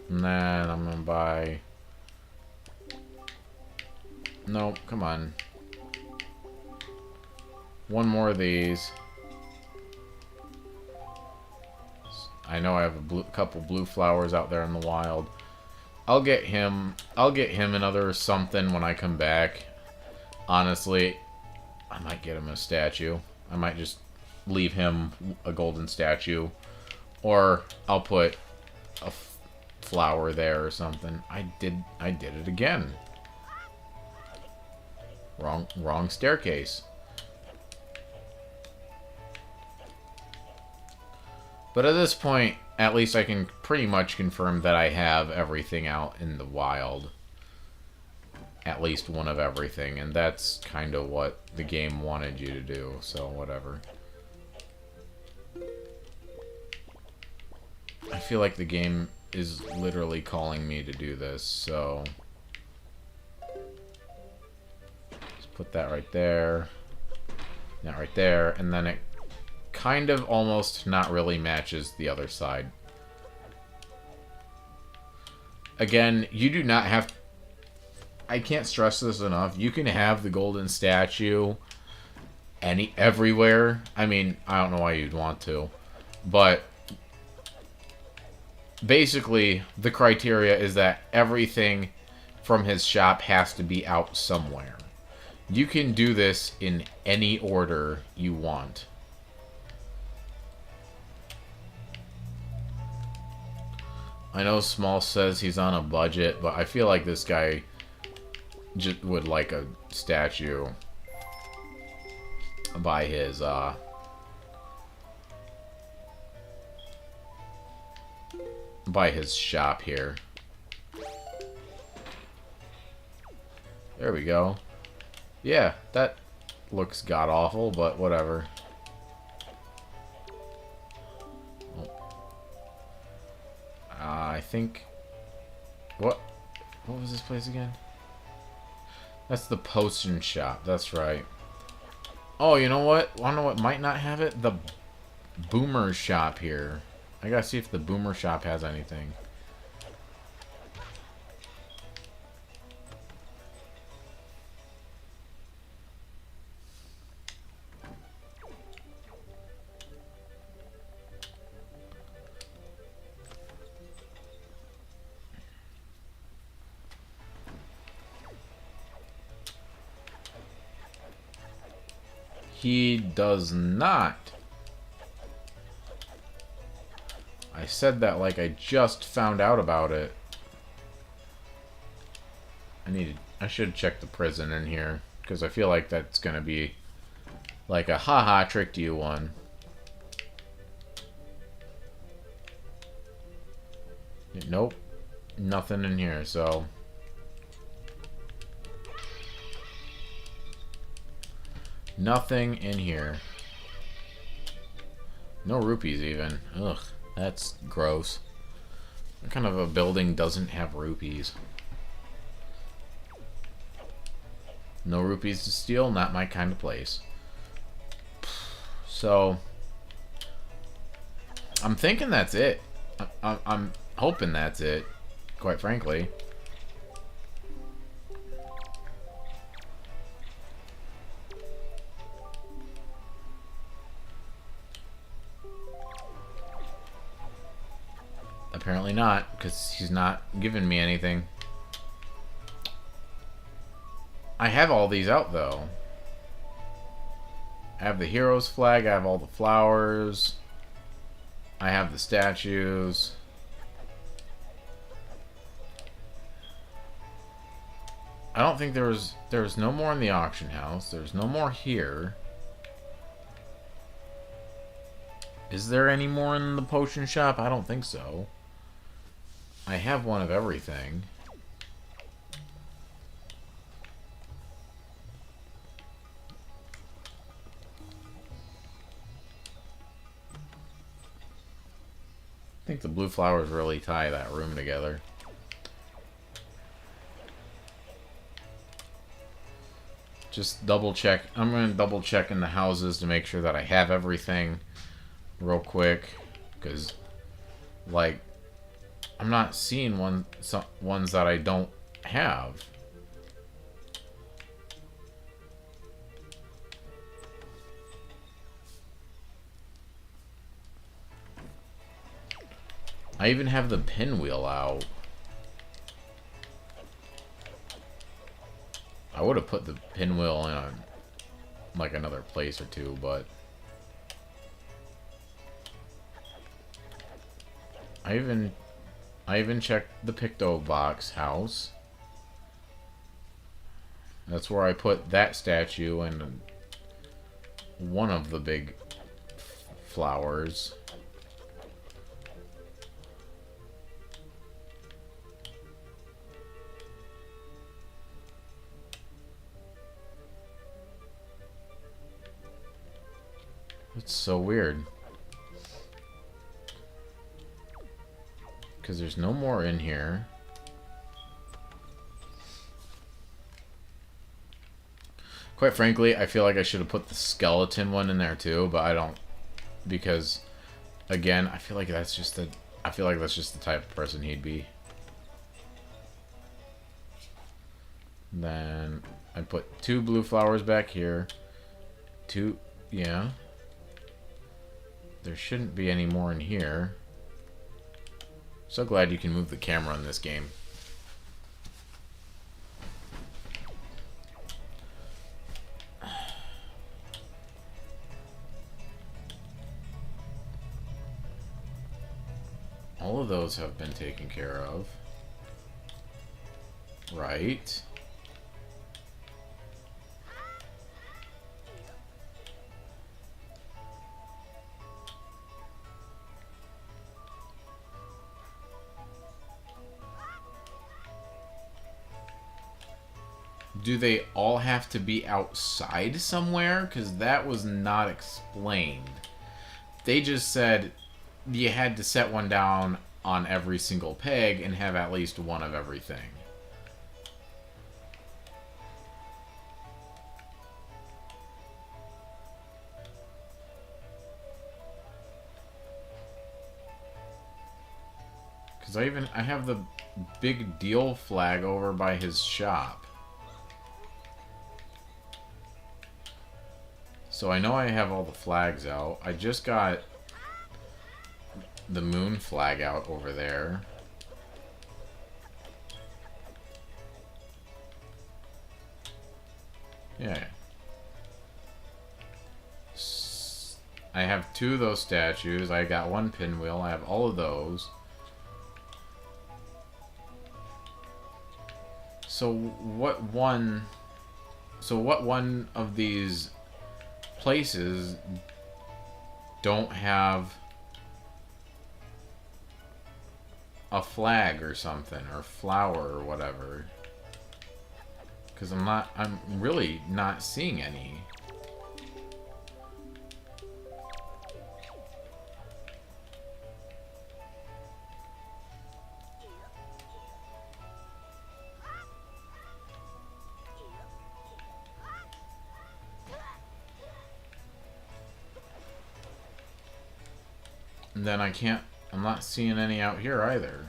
And then I'm gonna buy No, come on. One more of these. I know I have a couple blue flowers out there in the wild. I'll get him another something when I come back. Honestly, I might get him a statue. I might just leave him a golden statue. Or I'll put a flower there or something. I did it again. Wrong staircase. But at this point, at least I can pretty much confirm that I have everything out in the wild. At least one of everything, and that's kind of what the game wanted you to do, so whatever. I feel like the game is literally calling me to do this, so... Just put that right there. That right there, and then it kind of almost not really matches the other side. Again, you do not have... I can't stress this enough. You can have the golden statue everywhere. I mean, I don't know why you'd want to. But basically, the criteria is that everything from his shop has to be out somewhere. You can do this in any order you want. I know Small says he's on a budget, but I feel like this guy just would like a statue by his shop here. There we go. Yeah, that looks god-awful, but whatever. I think... What was this place again? That's the potion shop. That's right. Oh, you know what? I know what might not have it? The Boomer shop here. I gotta see if the Boomer shop has anything. He does not. I said that like I just found out about it. I should check the prison in here, because I feel like that's gonna be like a haha tricked you one. Nope. Nothing in here, so... Nothing in here. No rupees even. Ugh, that's gross. What kind of a building doesn't have rupees? No rupees to steal, not my kind of place. So, I'm thinking that's it. I'm hoping that's it, quite frankly. Apparently not, because he's not giving me anything. I have all these out, though. I have the hero's flag, I have all the flowers. I have the statues. I don't think there's no more in the auction house. There's no more here. Is there any more in the potion shop? I don't think so. I have one of everything. I think the blue flowers really tie that room together. Just double check. I'm going to double check in the houses to make sure that I have everything real quick. Because, like, I'm not seeing ones that I don't have. I even have the pinwheel out. I would have put the pinwheel in a, like another place or two, but I even checked the Picto Box house. That's where I put that statue and one of the big flowers. It's so weird. Because there's no more in here. Quite frankly, I feel like I should have put the skeleton one in there too, but I don't, because again, I feel like that's just the type of person he'd be. Then I put 2 blue flowers back here. 2, yeah. There shouldn't be any more in here. So glad you can move the camera in this game. All of those have been taken care of. Right. Do they all have to be outside somewhere? Because that was not explained. They just said you had to set one down on every single peg and have at least one of everything. Because I have the big deal flag over by his shop. So I know I have all the flags out. I just got the moon flag out over there. Yeah. I have 2 of those statues. I got 1 pinwheel. I have all of those. So what one of these places don't have a flag or something, or flower or whatever? Because I'm really not seeing any. And then I'm not seeing any out here either.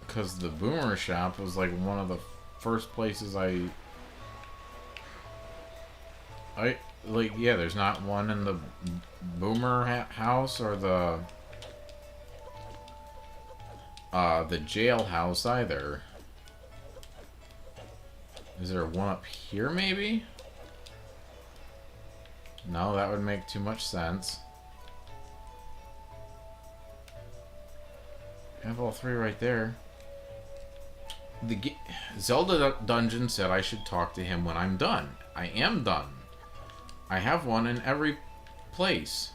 Because the Boomer shop was like one of the first places I like, yeah, there's not one in the Boomer house or the jailhouse either. Is there one up here maybe? No, that would make too much sense. I have all 3 right there. The Zelda dungeon said I should talk to him when I'm done. I am done. I have one in every place.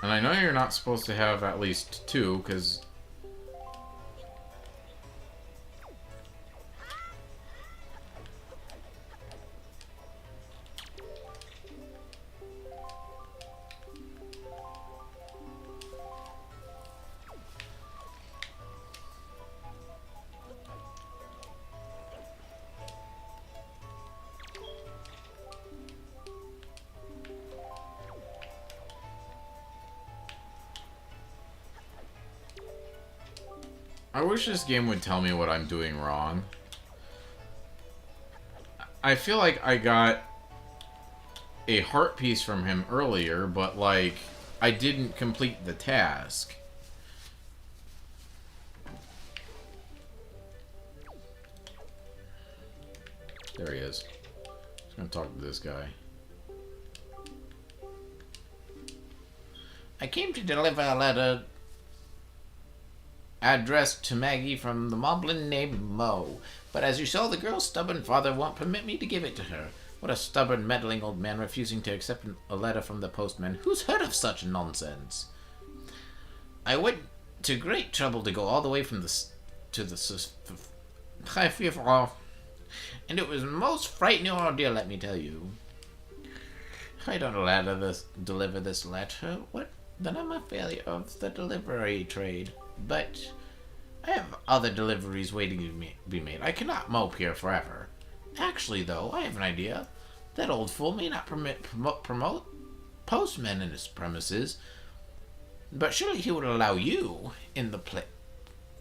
And I know you're not supposed to have at least 2, because I wish this game would tell me what I'm doing wrong. I feel like I got a heart piece from him earlier, but, like, I didn't complete the task. There he is. Just gonna talk to this guy. I came to deliver a letter addressed to Maggie from the moblin named Mo. But as you saw, the girl's stubborn father won't permit me to give it to her. What a stubborn, meddling old man refusing to accept a letter from the postman. Who's heard of such nonsense? I went to great trouble to go all the way from and it was a most frightening ordeal, let me tell you. I don't allow to deliver this letter. What? Then I'm a failure of the delivery trade. But I have other deliveries waiting to be made. I cannot mope here forever. Actually, though, I have an idea. That old fool may not promote postmen in his premises, but surely he would allow you in the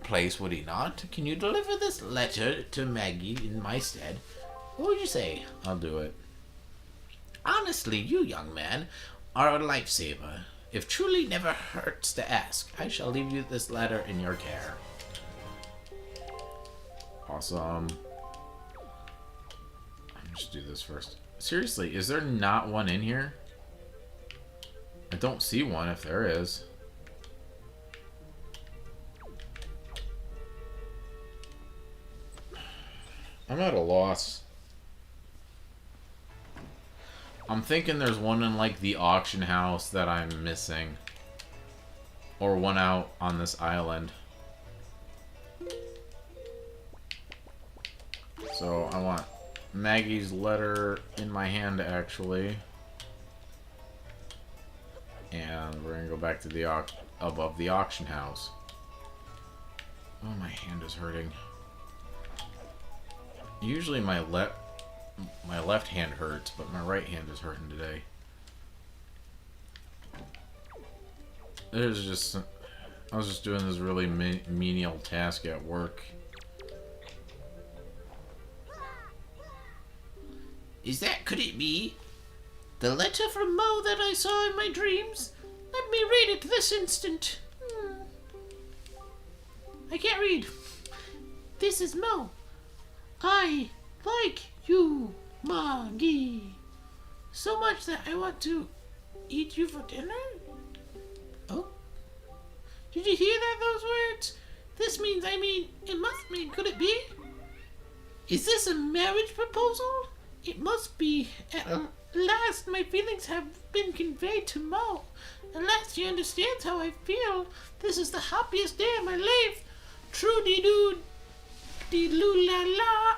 place, would he not? Can you deliver this letter to Maggie in my stead? What would you say? I'll do it. Honestly, you, young man, are a lifesaver. If truly never hurts to ask, I shall leave you this letter in your care. Awesome. I'll just do this first. Seriously, is there not one in here? I don't see one if there is. I'm at a loss. I'm thinking there's one in, like, the auction house that I'm missing. Or one out on this island. So, I want Maggie's letter in my hand, actually. And we're gonna go back to the above the auction house. Oh, my hand is hurting. Usually my left hand hurts, but my right hand is hurting today. I was just doing this really menial task at work. Could it be? The letter from Mo that I saw in my dreams? Let me read it this instant. I can't read. This is Mo. I like you, Maggie, so much that I want to eat you for dinner? Oh? Did you hear that, those words? This means, it must mean, could it be? Is this a marriage proposal? It must be. At last, my feelings have been conveyed to Mo. At last, he understands how I feel. This is the happiest day of my life. True-dee-doo, dee-loo-la-la.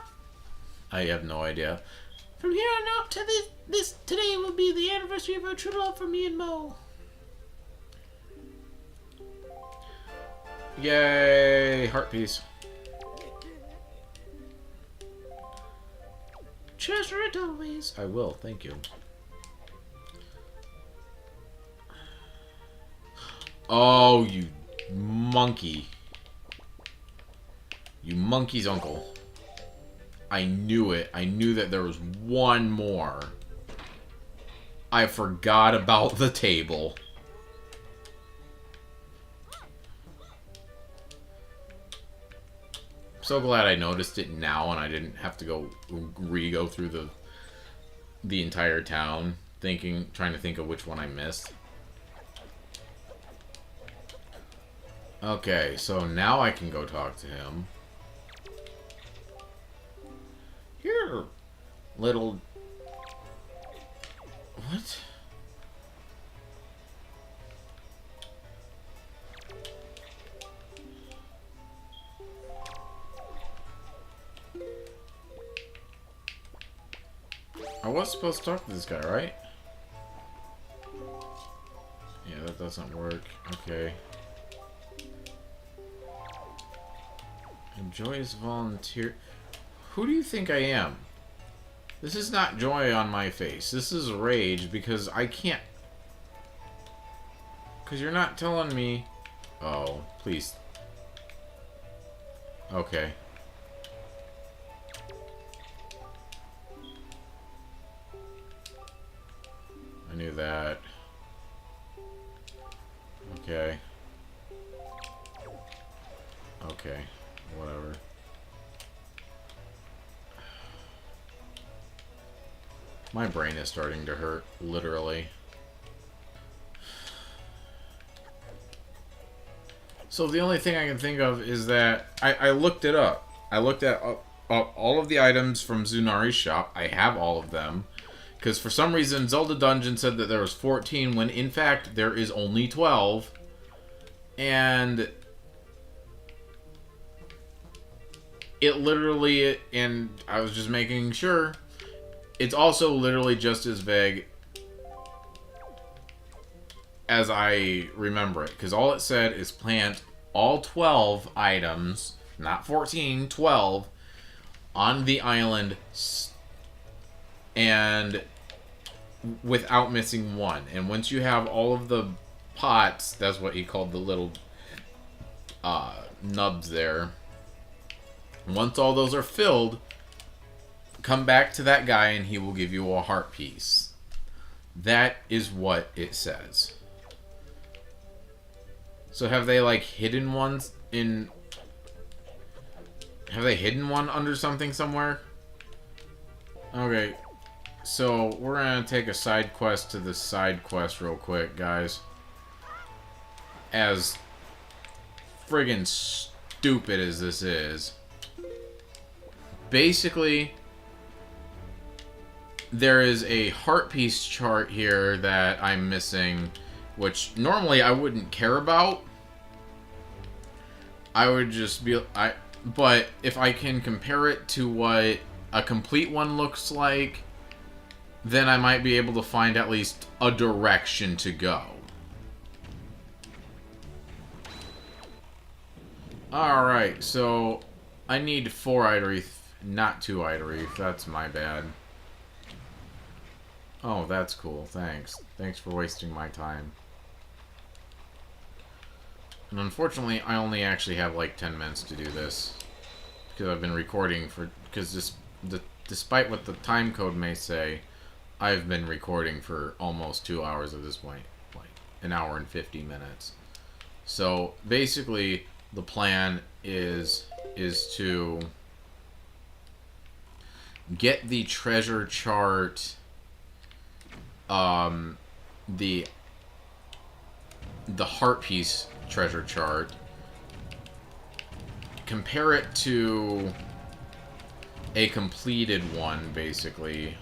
I have no idea. From here on out to this today will be the anniversary of our true love for me and Mo. Yay! Heart piece. Treasure it always. I will, thank you. Oh, you monkey. You monkey's uncle. I knew it. I knew that there was one more. I forgot about the table. I'm so glad I noticed it now and I didn't have to go through the entire town trying to think of which one I missed. Okay, so now I can go talk to him. Here, little... What? I was supposed to talk to this guy, right? Yeah, that doesn't work. Okay. Joyous volunteer... Who do you think I am? This is not joy on my face. This is rage because I can't... Because you're not telling me... Oh, please. Okay. I knew that. Okay. Okay. Whatever. My brain is starting to hurt, literally. So the only thing I can think of is that I looked it up. I looked at up all of the items from Zunari's shop. I have all of them. Because for some reason, Zelda Dungeon said that there was 14, when in fact there is only 12. And it literally, and I was just making sure, it's also literally just as vague as I remember it. Because all it said is plant all 12 items, not 14, 12, on the island and without missing one. And once you have all of the pots, that's what he called the little nubs there. Once all those are filled, come back to that guy and he will give you a heart piece. That is what it says. So have they like hidden ones in... Have they hidden one under something somewhere? Okay. So we're gonna take a side quest to the side quest real quick, guys. As friggin' stupid as this is. Basically, there is a heart piece chart here that I'm missing, which normally I wouldn't care about. I would just be... But if I can compare it to what a complete one looks like, then I might be able to find at least a direction to go. Alright, so I need 4 Idoreeth, not 2 Idoreeth. That's my bad. Oh, that's cool. Thanks. Thanks for wasting my time. And unfortunately, I only actually have like 10 minutes to do this. Because I've been recording for... Because despite what the time code may say, I've been recording for almost 2 hours at this point. Like, an hour and 50 minutes. So, basically, the plan is to get the treasure chart... the heart piece treasure chart, compare it to a completed one, basically,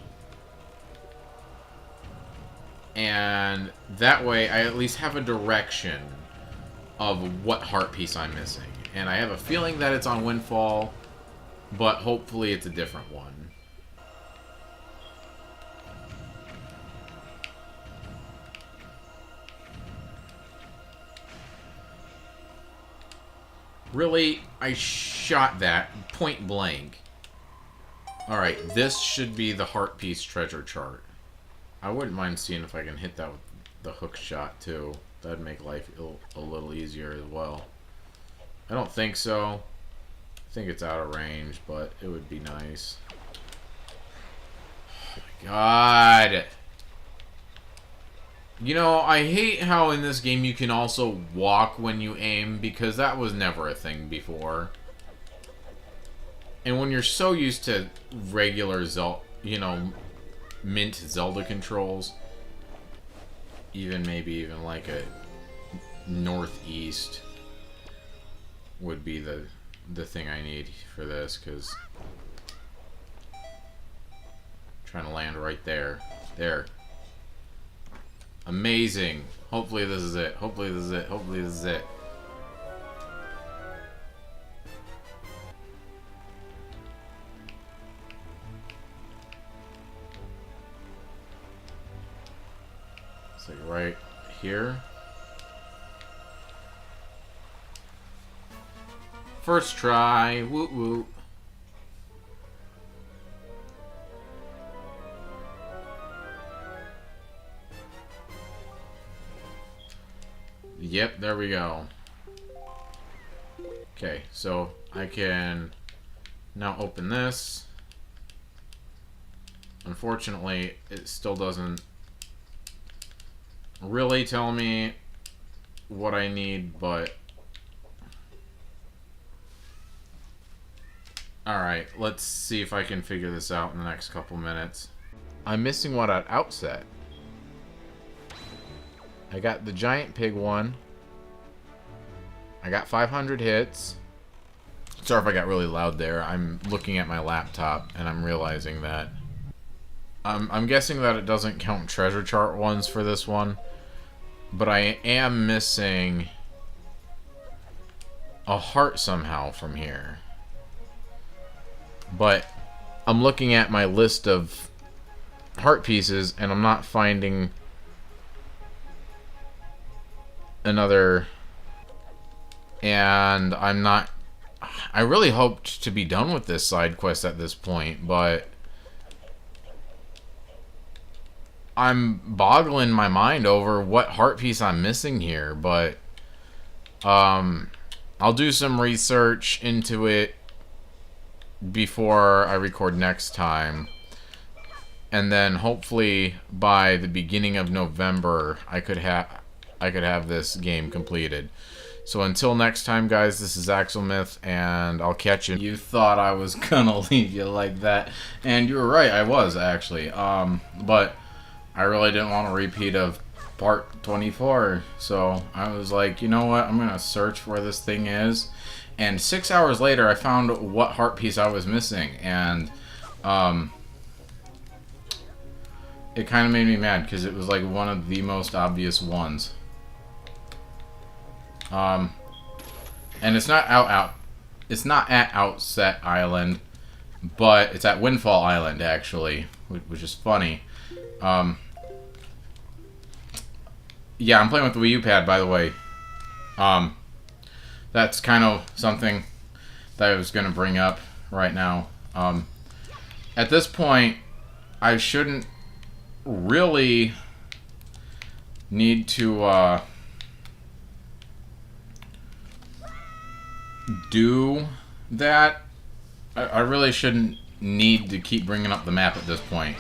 and that way I at least have a direction of what heart piece I'm missing. And I have a feeling that it's on Windfall, but hopefully it's a different one. Really? I shot that point blank. Alright, this should be the heart piece treasure chart. I wouldn't mind seeing if I can hit that with the hook shot too. That'd make life a little easier as well. I don't think so. I think it's out of range, but it would be nice. Oh my god! You know, I hate how in this game you can also walk when you aim, because that was never a thing before. And when you're so used to regular Zelda, you know, mint Zelda controls, maybe even like a northeast would be the thing I need for this, because trying to land right there. There. Amazing. Hopefully this is it. Hopefully this is it. Hopefully this is it. It's like right here. First try. Woot woot. Yep, there we go. Okay, so I can now open this. Unfortunately, it still doesn't really tell me what I need, but alright, let's see if I can figure this out in the next couple minutes. I'm missing one at outset. I got the giant pig one. I got 500 hits. Sorry if I got really loud there. I'm looking at my laptop and I'm realizing that. I'm guessing that it doesn't count treasure chart ones for this one. But I am missing a heart somehow from here. But I'm looking at my list of heart pieces and I'm not finding another. And I really hoped to be done with this side quest at this point, but I'm boggling my mind over what heart piece I'm missing here, but I'll do some research into it before I record next time. And then hopefully by the beginning of November I could have this game completed. So until next time, guys, this is Axelmyth, and I'll catch you. You thought I was gonna leave you like that, and you were right, I was, actually. But I really didn't want a repeat of part 24, so I was like, you know what, I'm gonna search where this thing is. And 6 hours later, I found what heart piece I was missing, and it kind of made me mad, because it was like one of the most obvious ones. And it's not it's not at Outset Island, but it's at Windfall Island actually, which is funny. Yeah, I'm playing with the Wii U pad, by the way. That's kind of something that I was gonna bring up right now. At this point, I shouldn't really need to do that. I really shouldn't need to keep bringing up the map at this point,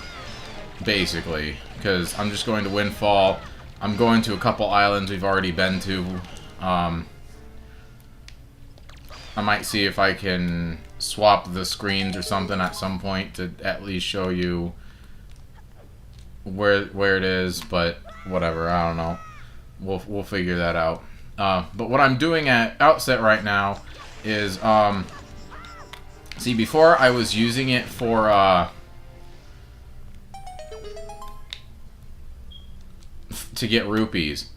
basically, because I'm just going to Windfall. I'm going to a couple islands we've already been to. I might see if I can swap the screens or something at some point to at least show you where it is, but whatever, I don't know. We'll figure that out. But what I'm doing at Outset right now is, see, before I was using it for, to get rupees.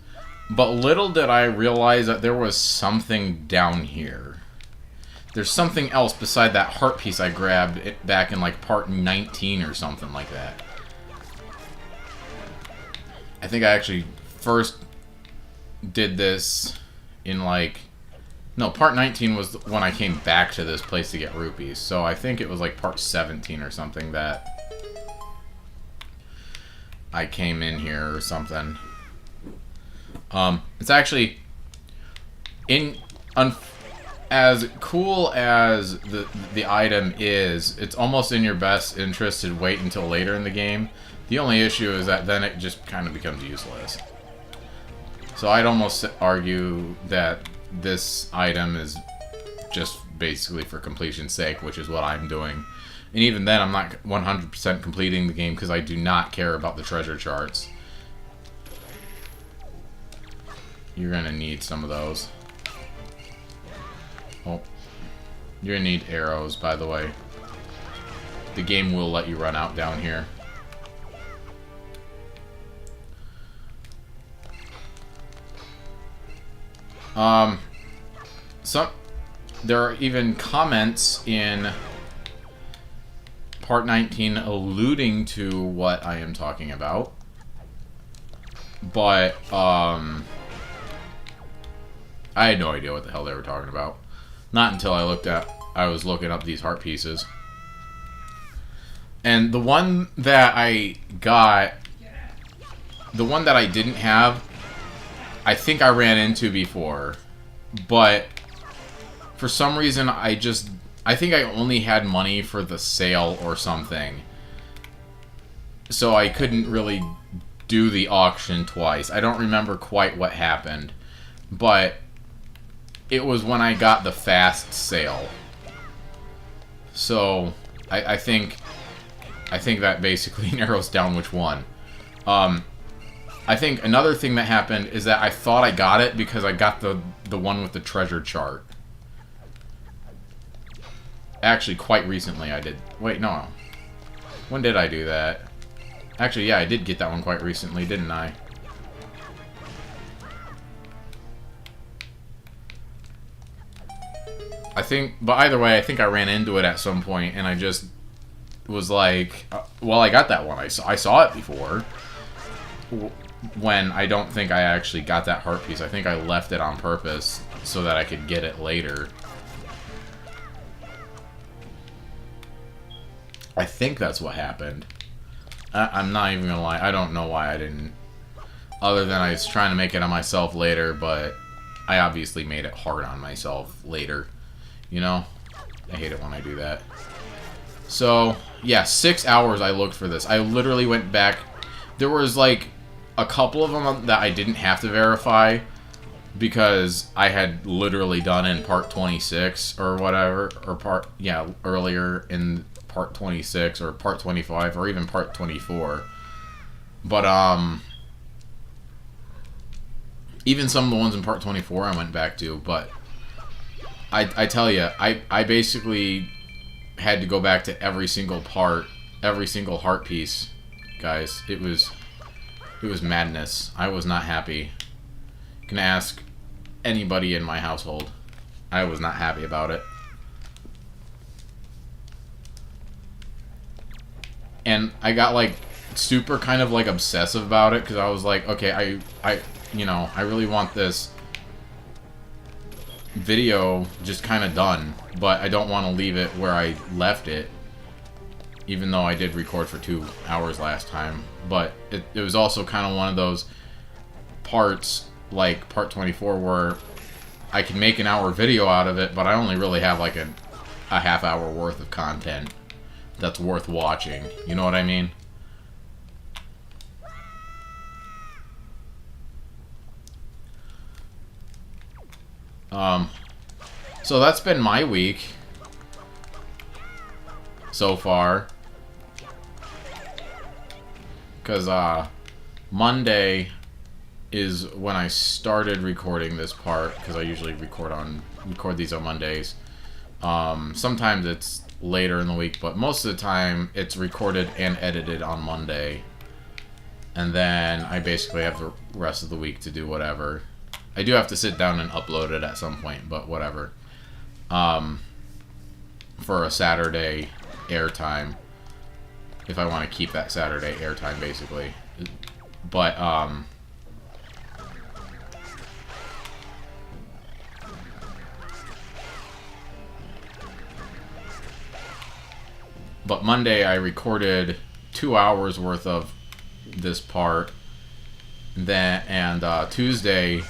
But little did I realize that there was something down here. There's something else beside that heart piece I grabbed back in, like, part 19 or something like that. I think I actually first did this in, like... No, part 19 was when I came back to this place to get rupees. So I think it was, like, part 17 or something that I came in here or something. It's actually... as cool as the item is, it's almost in your best interest to wait until later in the game. The only issue is that then it just kind of becomes useless. So I'd almost argue that this item is just basically for completion's sake, which is what I'm doing. And even then, I'm not 100% completing the game because I do not care about the treasure charts. You're gonna need some of those. Oh, you're gonna need arrows, by the way. The game will let you run out down here. There are even comments in part 19 alluding to what I am talking about. But, I had no idea what the hell they were talking about. Not until I was looking up these heart pieces. And the one that I got, the one that I didn't have, I think I ran into before. But for some reason, I think I only had money for the sale or something. So I couldn't really do the auction twice. I don't remember quite what happened. But it was when I got the fast sale. So I think that basically narrows down which one. I think another thing that happened is that I thought I got it because I got the one with the treasure chart. Actually, quite recently I did. Wait, no. When did I do that? Actually, yeah, I did get that one quite recently, didn't I? I think, but either way, I think I ran into it at some point, and I just was like, well, I got that one. I saw it before. When I don't think I actually got that heart piece. I think I left it on purpose so that I could get it later. I think that's what happened. I'm not even gonna lie. I don't know why I didn't. Other than I was trying to make it on myself later, but I obviously made it hard on myself later. You know? I hate it when I do that. So, yeah, 6 hours I looked for this. I literally went back. There was, like, a couple of them that I didn't have to verify because I had literally done in part 26 or whatever, or earlier in part 26 or part 25 or even part 24. But, even some of the ones in part 24 I went back to, but I tell you, I basically had to go back to every single part, every single heart piece, guys. It was madness. I was not happy. You can ask anybody in my household. I was not happy about it. And I got, like, super kind of, like, obsessive about it, because I was like, okay, I really want this video just kind of done, but I don't want to leave it where I left it, even though I did record for 2 hours last time. But it was also kind of one of those parts, like part 24, where I can make an hour video out of it, but I only really have like a half hour worth of content that's worth watching. You know what I mean? So that's been my week so far. Because, Monday is when I started recording this part, because I usually record these on Mondays. Sometimes it's later in the week, but most of the time it's recorded and edited on Monday. And then I basically have the rest of the week to do whatever. I do have to sit down and upload it at some point, but whatever. For a Saturday airtime, if I want to keep that Saturday airtime, basically. But, Monday I recorded 2 hours worth of this part. And Tuesday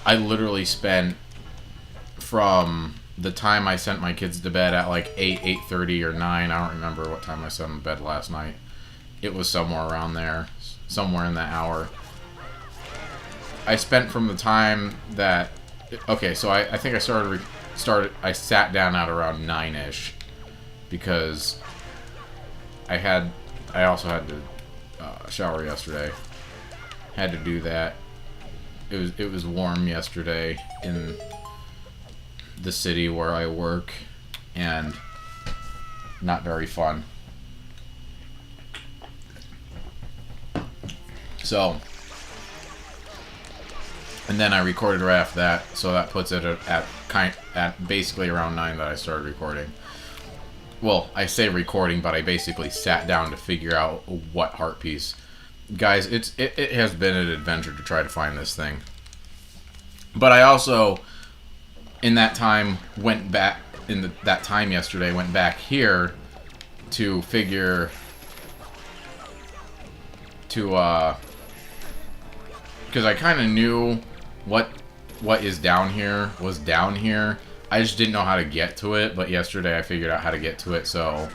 I literally spent from the time I sent my kids to bed at like 8:30 or 9. I don't remember what time I sent them to bed last night. It was somewhere around there, somewhere in that hour. I spent from the time that... Okay, so I think I sat down at around 9-ish, because I also had to shower yesterday. Had to do that. It was warm yesterday in the city where I work, and not very fun. So, and then I recorded right after that, so that puts it at basically around 9 that I started recording. Well, I say recording, but I basically sat down to figure out what heart piece. Guys, it has been an adventure to try to find this thing. But I also, in that time, went back, that time yesterday, went back here to figure, because I kind of knew what is down here was down here, I just didn't know how to get to it, but yesterday I figured out how to get to it, so...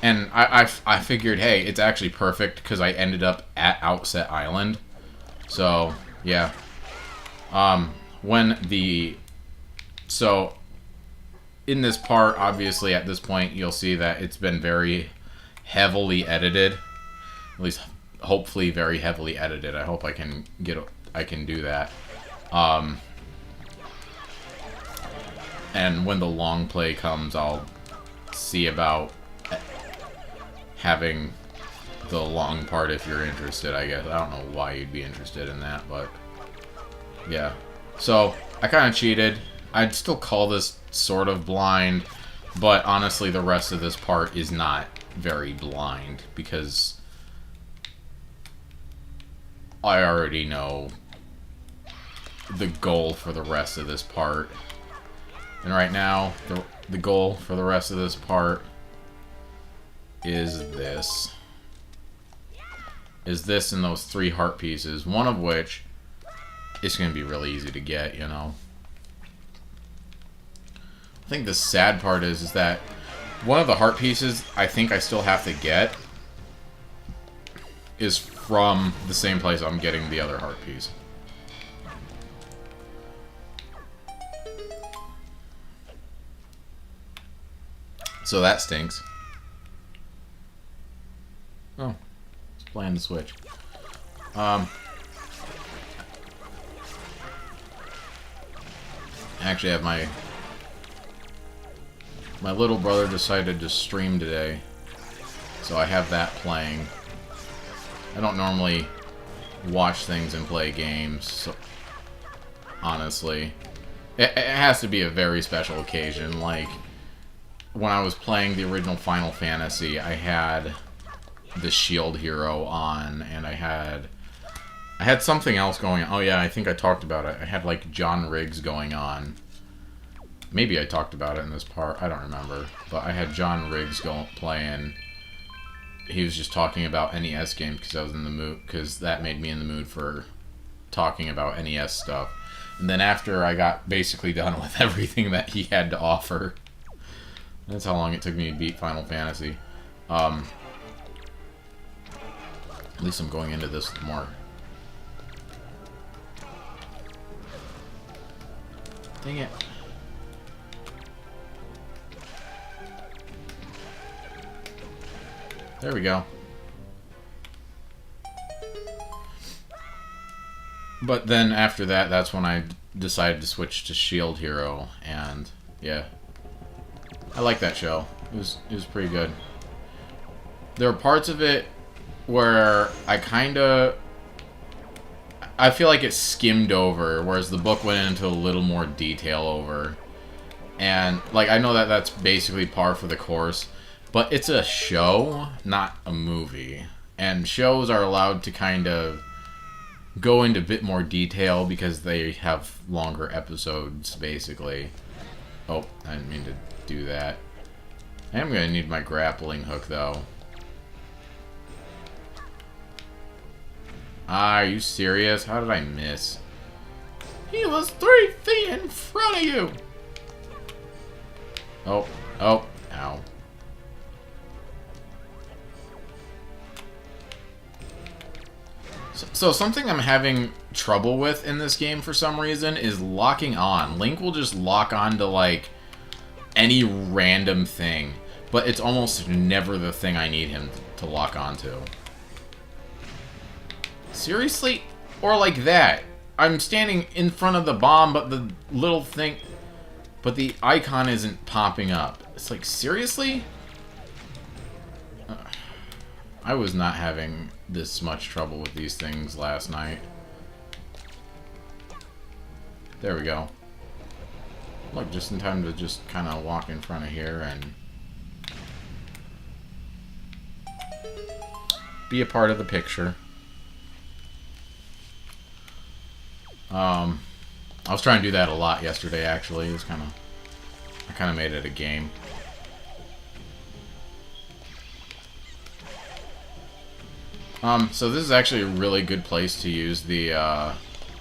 And I figured, hey, it's actually perfect, because I ended up at Outset Island. So, yeah. So, in this part, obviously, at this point, you'll see that it's been very heavily edited. At least, hopefully, very heavily edited. I hope I can do that. And when the long play comes, I'll see about having the long part if you're interested, I guess. I don't know why you'd be interested in that, but yeah. So, I kind of cheated. I'd still call this sort of blind, but honestly, the rest of this part is not very blind, because I already know the goal for the rest of this part. And right now, the goal for the rest of this part is this. Is this and those 3 heart pieces, one of which is going to be really easy to get, you know. I think the sad part is that one of the heart pieces I think I still have to get is from the same place I'm getting the other heart piece. So that stinks. Oh, it's playing the Switch. Actually, I have my little brother decided to stream today, so I have that playing. I don't normally watch things and play games, so honestly, it has to be a very special occasion. Like when I was playing the original Final Fantasy, I had the Shield Hero on, and I had something else going on. Oh yeah, I think I talked about it. I had like John Riggs going on. Maybe I talked about it in this part. I don't remember. But I had John Riggs playing. He was just talking about NES games because I was in the mood. Because that made me in the mood for talking about NES stuff. And then after I got basically done with everything that he had to offer. That's how long it took me to beat Final Fantasy. At least I'm going into this with more. Dang it. There we go. But then after that, that's when I decided to switch to Shield Hero, and yeah. I like that show. It was pretty good. There are parts of it where I feel like it skimmed over, whereas the book went into a little more detail over. And, like, I know that that's basically par for the course, but it's a show, not a movie. And shows are allowed to kind of go into a bit more detail because they have longer episodes, basically. Oh, I didn't mean to do that. I am going to need my grappling hook, though. Ah, are you serious? How did I miss? He was 3 feet in front of you! Oh, oh, ow. So something I'm having trouble with in this game for some reason is locking on. Link will just lock on to, like, any random thing, but it's almost never the thing I need him to lock onto. Seriously? Or like that. I'm standing in front of the bomb, but the little thing... But the icon isn't popping up. It's like, seriously? I was not having this much trouble with these things last night. There we go. Look, just in time to just kind of walk in front of here and be a part of the picture. I was trying to do that a lot yesterday, actually. It was I kind of made it a game. So this is actually a really good place to use the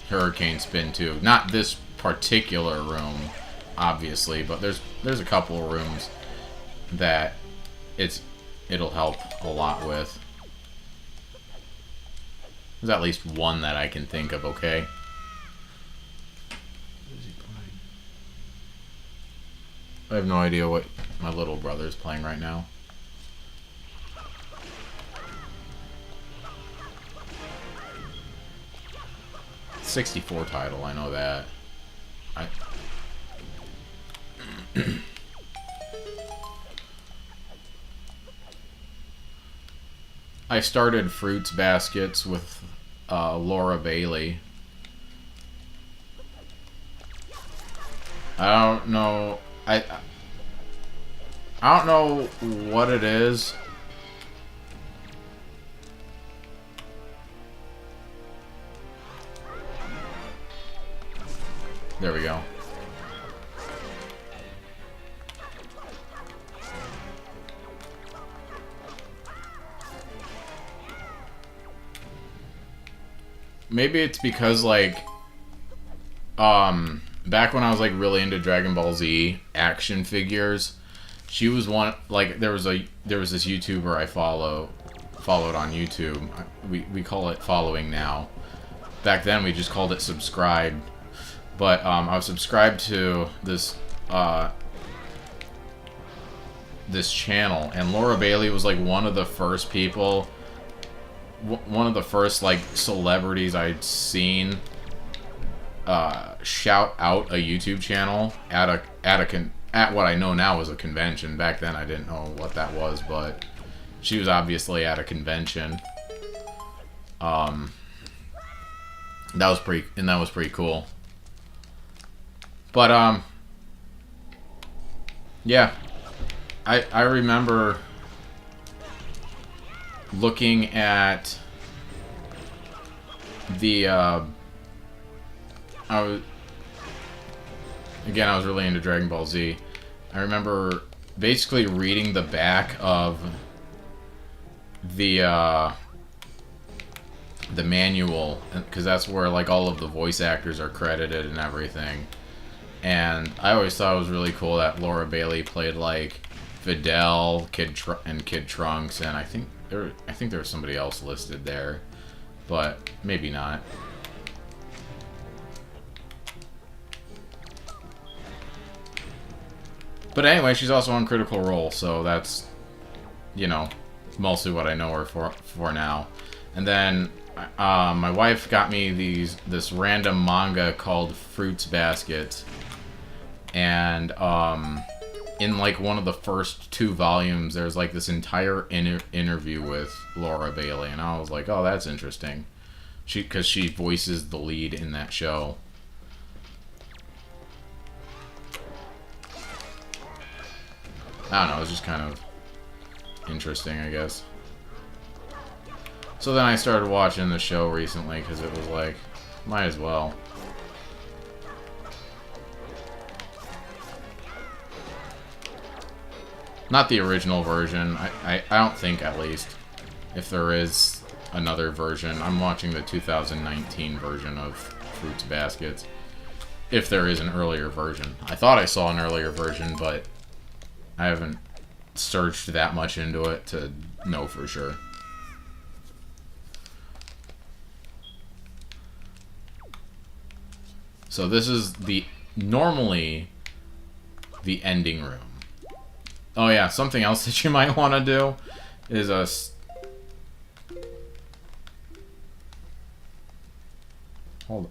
Hurricane Spin, too. Not this particular room. obviously, but there's a couple of rooms that it'll help a lot with. There's at least one that I can think of, okay? What is he playing? I have no idea what my little brother's playing right now. '64 title, I know that. I started Fruits Baskets with Laura Bailey. I don't know. I don't know what it is. There we go. Maybe it's because, like, back when I was, like, really into Dragon Ball Z action figures, she was one, like, there was this YouTuber I followed on YouTube. We call it following now. Back then, we just called it subscribed. But, I was subscribed to this channel, and Laura Bailey was, like, one of the first people... one of the first, like, celebrities I'd seen shout out a YouTube channel at what I know now is a convention. Back then I didn't know what that was, but she was obviously at a convention. That was pretty cool. But yeah, I remember looking at the I was really into Dragon Ball Z. I remember basically reading the back of the manual, because that's where, like, all of the voice actors are credited and everything. And I always thought it was really cool that Laura Bailey played, like, Fidel, Kid Trunks, and I think there was somebody else listed there, but maybe not. But anyway, she's also on Critical Role, so that's, you know, mostly what I know her for now. And then my wife got me this random manga called Fruits Basket, and in, like, one of the first 2 volumes, there's, like, this entire interview with Laura Bailey, and I was like, oh, that's interesting. Because she voices the lead in that show. I don't know, it was just kind of interesting, I guess. So then I started watching the show recently, because it was like, might as well. Not the original version. I don't think, at least. If there is another version. I'm watching the 2019 version of Fruits Baskets. If there is an earlier version. I thought I saw an earlier version, but I haven't searched that much into it to know for sure. So this is normally the ending room. Oh yeah, something else that you might want to do is hold on.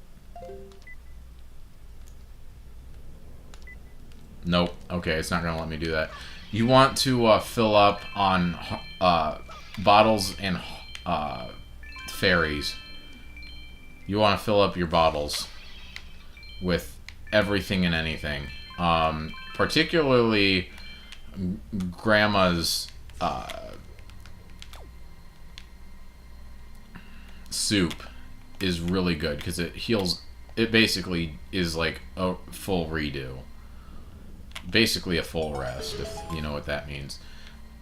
Nope. Okay, it's not going to let me do that. You want to fill up on bottles and fairies. You want to fill up your bottles with everything and anything. Particularly Grandma's soup is really good because it heals. It basically is like a full redo. Basically a full rest, if you know what that means.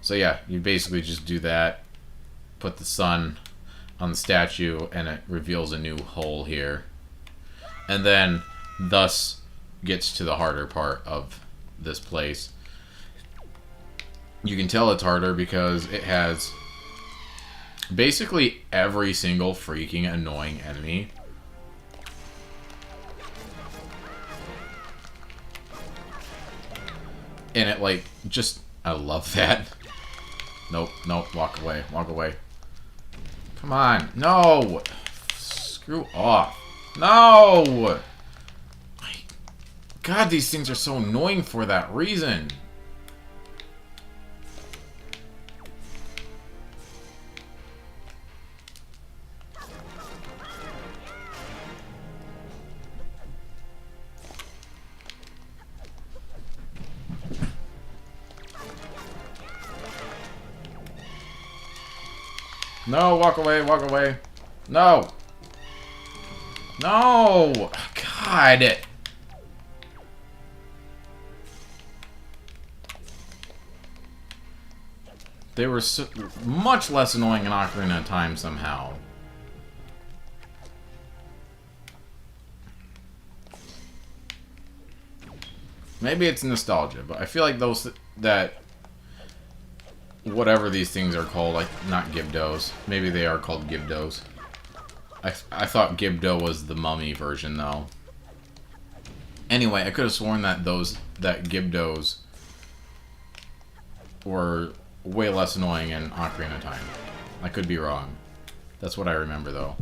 So yeah, you basically just do that, put the sun on the statue, and it reveals a new hole here. And then, thus, gets to the harder part of this place. You can tell it's harder because it has basically every single freaking annoying enemy. And it, like, just... I love that. Nope, nope, walk away, walk away. Come on, no! Screw off. No! God, these things are so annoying for that reason. No, walk away, walk away. No! No! God! They were so much less annoying in Ocarina of Time somehow. Maybe it's nostalgia, but I feel like those that whatever these things are called, like not Gibdos. Maybe they are called Gibdos. I thought Gibdo was the mummy version though. Anyway, I could have sworn that Gibdos were way less annoying in Ocarina of Time. I could be wrong. That's what I remember though.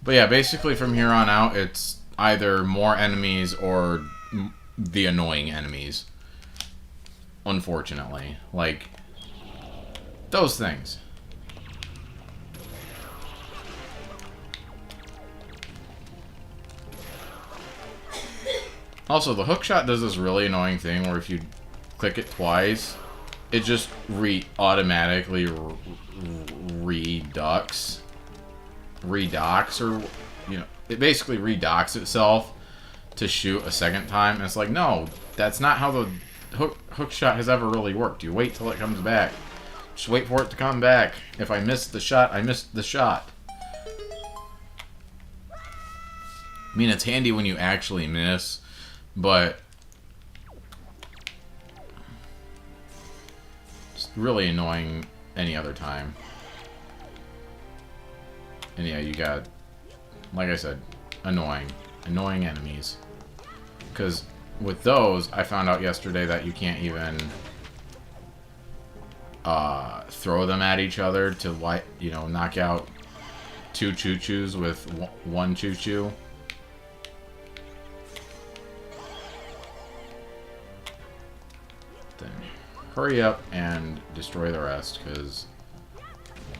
But yeah, basically from here on out, it's either more enemies or the annoying enemies. Unfortunately. Like, those things. Also, the hookshot does this really annoying thing where if you click it twice, it just automatically redocks, or, you know, it basically redocks itself to shoot a second time. And it's like, no, that's not how the hook shot has ever really worked. You wait till it comes back. Just wait for it to come back. If I missed the shot, I missed the shot. I mean, it's handy when you actually miss, but it's really annoying any other time. And yeah, you got, like I said, annoying enemies. Because with those, I found out yesterday that you can't even throw them at each other to, you know, knock out 2 choo-choos with 1 choo-choo. Then hurry up and destroy the rest, because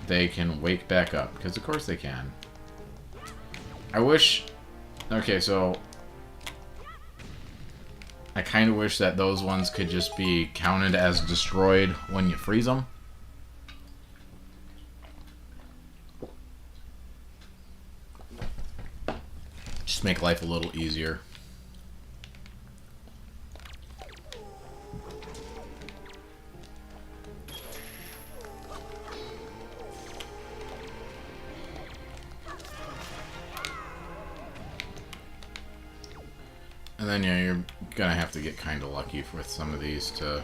they can wake back up. Because of course they can. I wish... Okay, so I kind of wish that those ones could just be counted as destroyed when you freeze them. Just make life a little easier. And then, yeah, you're gonna have to get kind of lucky with some of these to...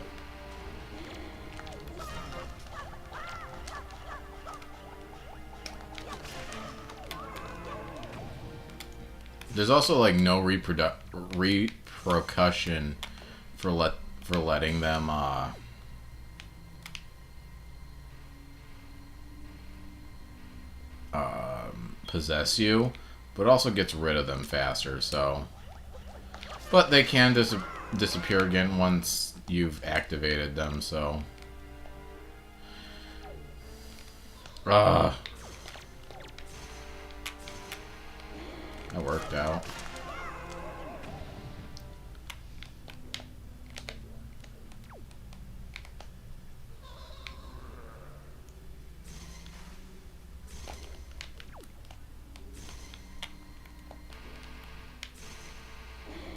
There's also, like, no repercussion for letting them, possess you, but also gets rid of them faster, so... But they can disappear again once you've activated them, so... That worked out.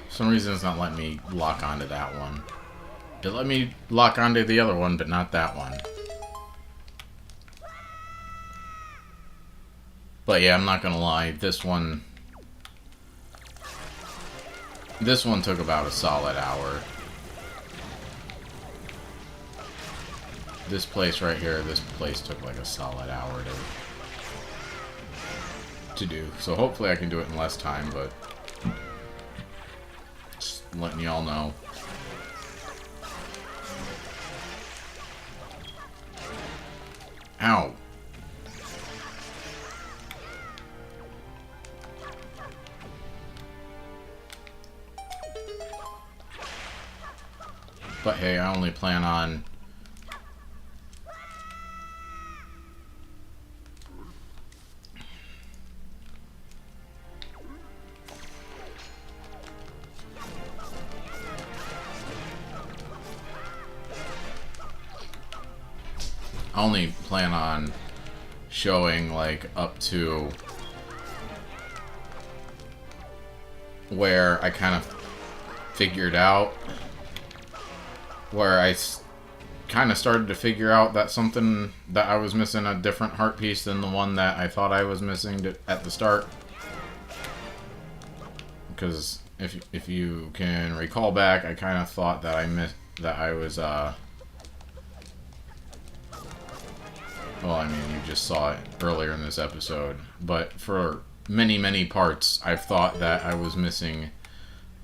For some reason it's not letting me lock onto that one. It let me lock onto the other one, but not that one. But yeah, I'm not gonna lie, this one This one took about a solid hour. This place right here, this place took like a solid hour to do. So hopefully I can do it in less time, but just letting y'all know. Ow. But hey, I only plan on showing like up to where I kind of figured out where I kind of started to figure out that something that I was missing a different heart piece than the one that I thought I was missing at the start. Because if you can recall back, I kind of thought that I was well, I mean, you just saw it earlier in this episode, but for many, many parts, I've thought that I was missing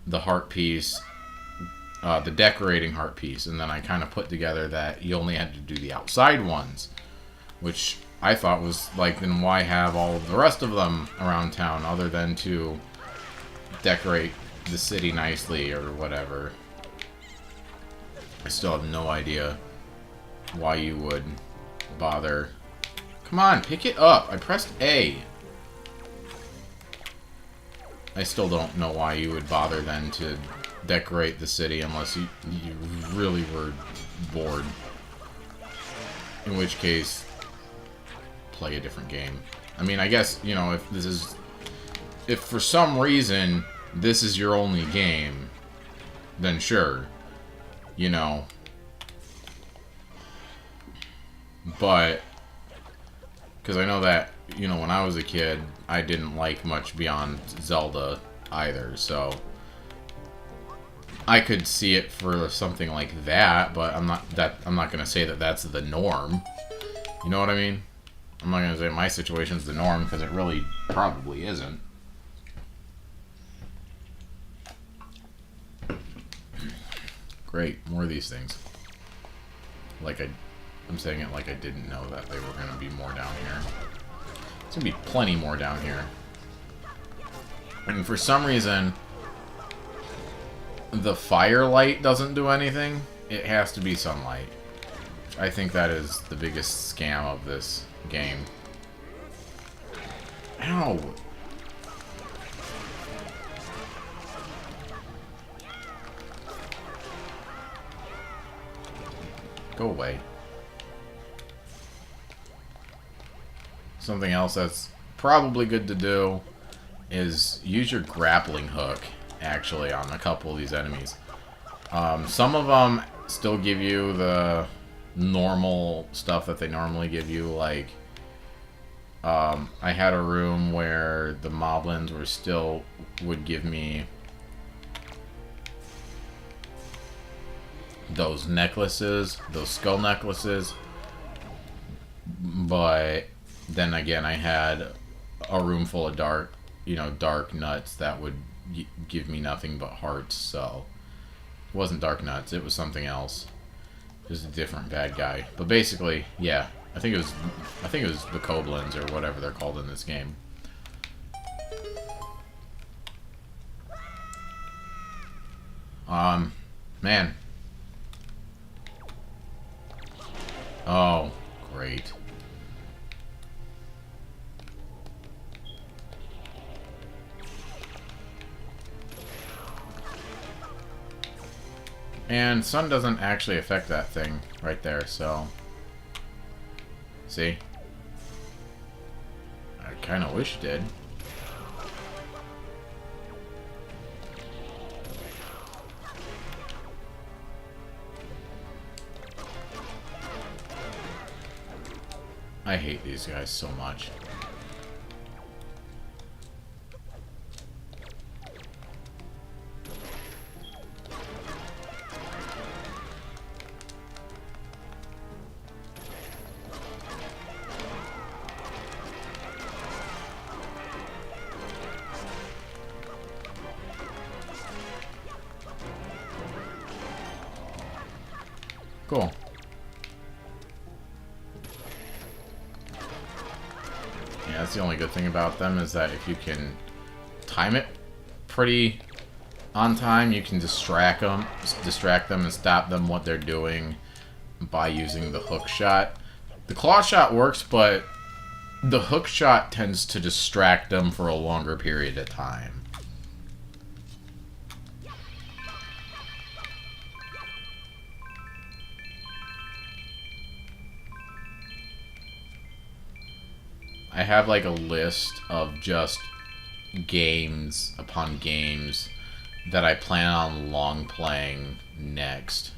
the heart piece, the decorating heart piece, and then I kind of put together that you only had to do the outside ones, which I thought was like, then why have all of the rest of them around town other than to decorate the city nicely or whatever. I still have no idea why you would bother. Come on, pick it up. I pressed A. I still don't know why you would bother then to decorate the city unless you really were bored. In which case, play a different game. I mean, I guess, you know, if for some reason this is your only game, then sure, you know. But, because I know that, you know, when I was a kid, I didn't like much beyond Zelda either, so I could see it for something like that, but I'm not going to say that that's the norm. You know what I mean? I'm not going to say my situation's the norm, because it really probably isn't. Great, more of these things. I'm saying it like I didn't know that they were going to be more down here. There's going to be plenty more down here. And for some reason, the firelight doesn't do anything. It has to be sunlight. I think that is the biggest scam of this game. Ow! Go away. Something else that's probably good to do is use your grappling hook, actually, on a couple of these enemies. Some of them still give you the normal stuff that they normally give you, like, I had a room where the moblins would give me those necklaces, those skull necklaces, but then again I had a room full of dark nuts that would give me nothing but hearts, so it wasn't dark nuts, it was something else. It was a different bad guy. But basically, yeah, I think it was the Koblins or whatever they're called in this game. Man. Oh, great. And sun doesn't actually affect that thing right there, so... See? I kind of wish it did. I hate these guys so much. Cool. Yeah, that's the only good thing about them is that if you can time it pretty on time, you can distract them and stop them what they're doing by using the hook shot. The claw shot works, but the hook shot tends to distract them for a longer period of time. I have like a list of just games upon games that I plan on long playing next.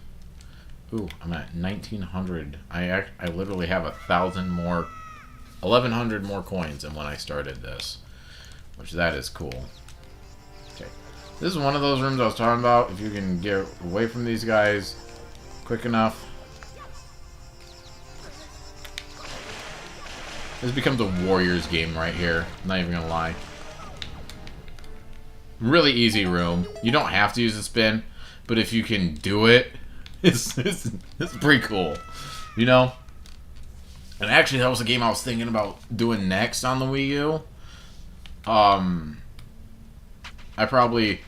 Ooh, I'm at 1900. I literally have 1,000 more, 1,100 more coins than when I started this, which that is cool. Okay, this is one of those rooms I was talking about. If you can get away from these guys quick enough, this becomes a Warriors game right here. I'm not even gonna lie. Really easy room. You don't have to use the spin, but if you can do it, it's pretty cool, you know? And actually, that was a game I was thinking about doing next on the Wii U. I probably...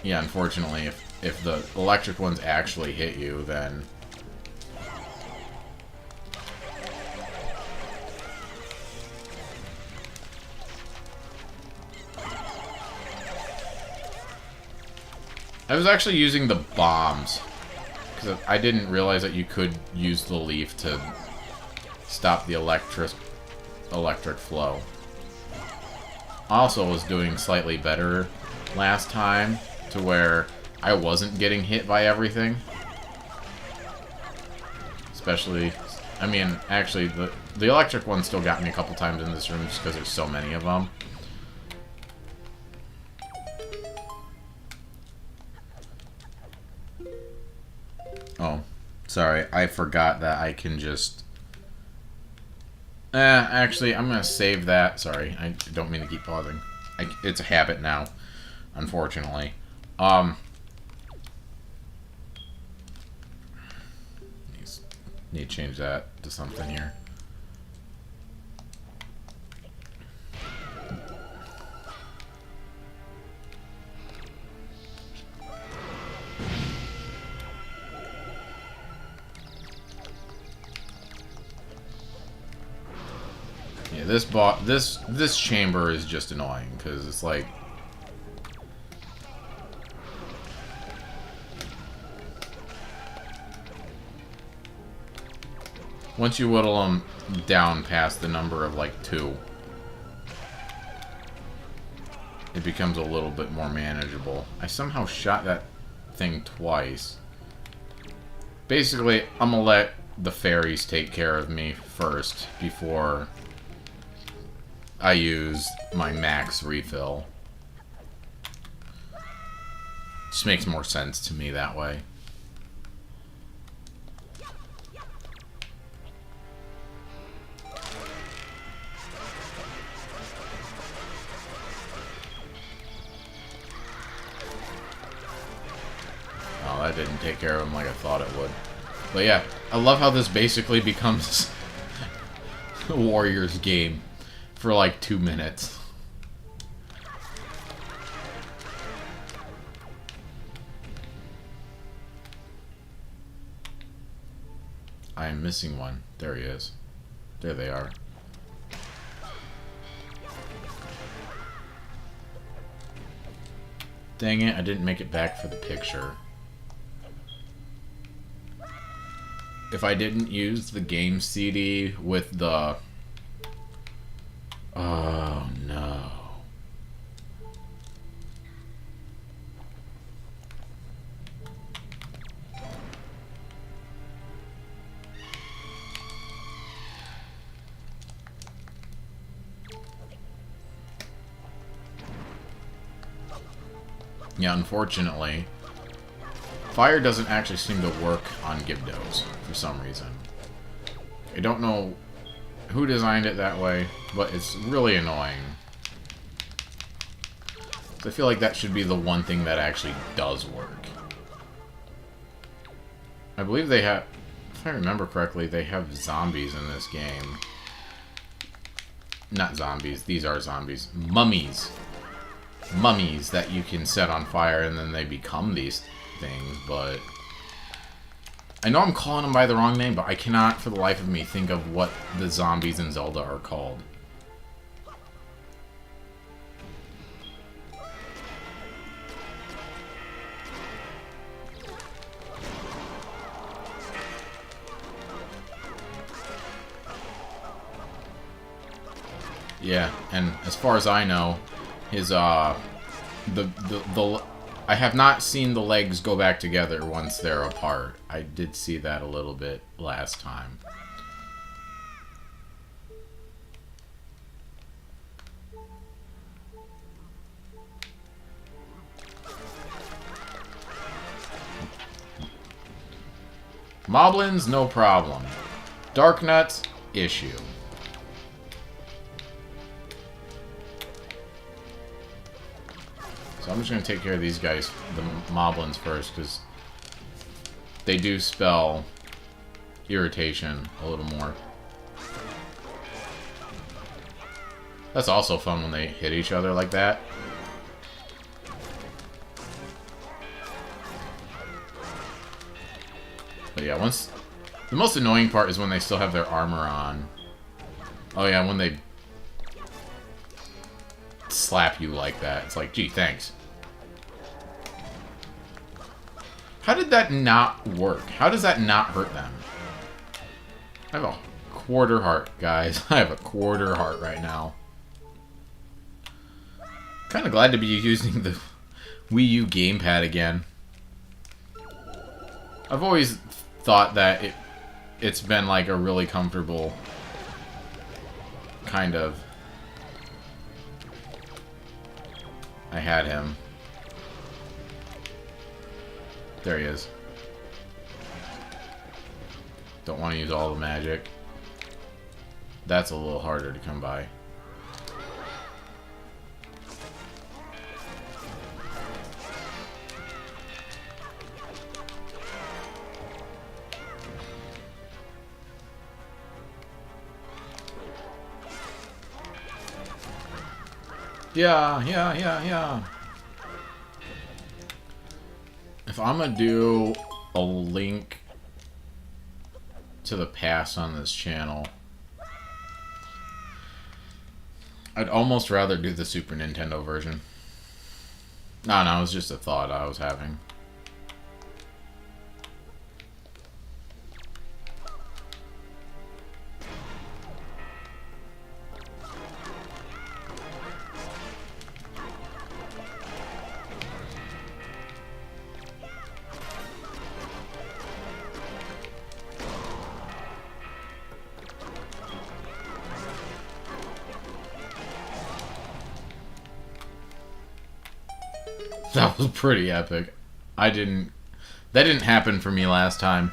Yeah, unfortunately, if the electric ones actually hit you, then... I was actually using the bombs, because I didn't realize that you could use the leaf to stop the electric flow. I also was doing slightly better last time, to where I wasn't getting hit by everything. Especially, I mean, actually, the electric one still got me a couple times in this room just because there's so many of them. Oh, sorry, I forgot that I can just... actually, I'm gonna save that. Sorry, I don't mean to keep pausing. It's a habit now, unfortunately. Need to change that to something here. Yeah, this chamber is just annoying because it's like once you whittle them down past the number of like 2, it becomes a little bit more manageable. I somehow shot that thing twice. Basically, I'm gonna let the fairies take care of me first before I use my max refill. Just makes more sense to me that way. Oh, that didn't take care of him like I thought it would. But yeah, I love how this basically becomes a Warriors game for like 2 minutes. I am missing one. There he is. There they are. Dang it, I didn't make it back for the picture. If I didn't use the game CD with the... Oh, no. Yeah, unfortunately, fire doesn't actually seem to work on Gibdos for some reason. I don't know who designed it that way, but it's really annoying. So I feel like that should be the one thing that actually does work. I believe they have, if I remember correctly, they have zombies in this game. Not zombies, these are zombies. Mummies. Mummies that you can set on fire and then they become these things, but... I know I'm calling them by the wrong name, but I cannot for the life of me think of what the zombies in Zelda are called. Yeah, and as far as I know, his I have not seen the legs go back together once they're apart. I did see that a little bit last time. Moblins, no problem. Dark Nuts, issue. So I'm just going to take care of these guys, the Moblins first, because they do spell irritation a little more. That's also fun when they hit each other like that. But yeah, once... The most annoying part is when they still have their armor on. Oh yeah, when they slap you like that. It's like, gee, thanks. How did that not work? How does that not hurt them? I have a quarter heart, guys. I have a quarter heart right now. Kind of glad to be using the Wii U gamepad again. I've always thought that it's been like a really comfortable kind of... I had him. There he is. Don't want to use all the magic. That's a little harder to come by. Yeah. If I'm gonna do a link to the past on this channel, I'd almost rather do the Super Nintendo version. No, it was just a thought I was having. That was pretty epic. That didn't happen for me last time.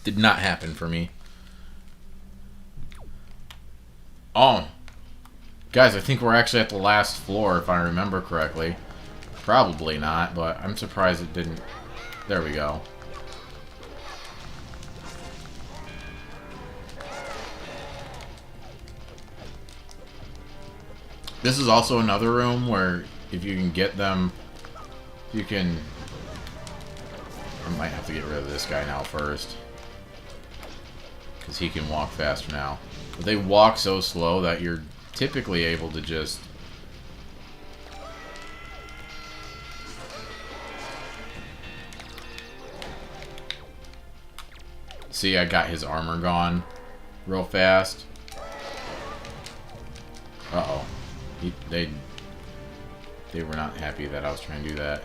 Did not happen for me. Oh. Guys, I think we're actually at the last floor, if I remember correctly. Probably not, but I'm surprised it didn't. There we go. This is also another room where if you can get them, you can... I might have to get rid of this guy now first, because he can walk faster now. But they walk so slow that you're typically able to just... See, I got his armor gone real fast. Uh-oh. They were not happy that I was trying to do that.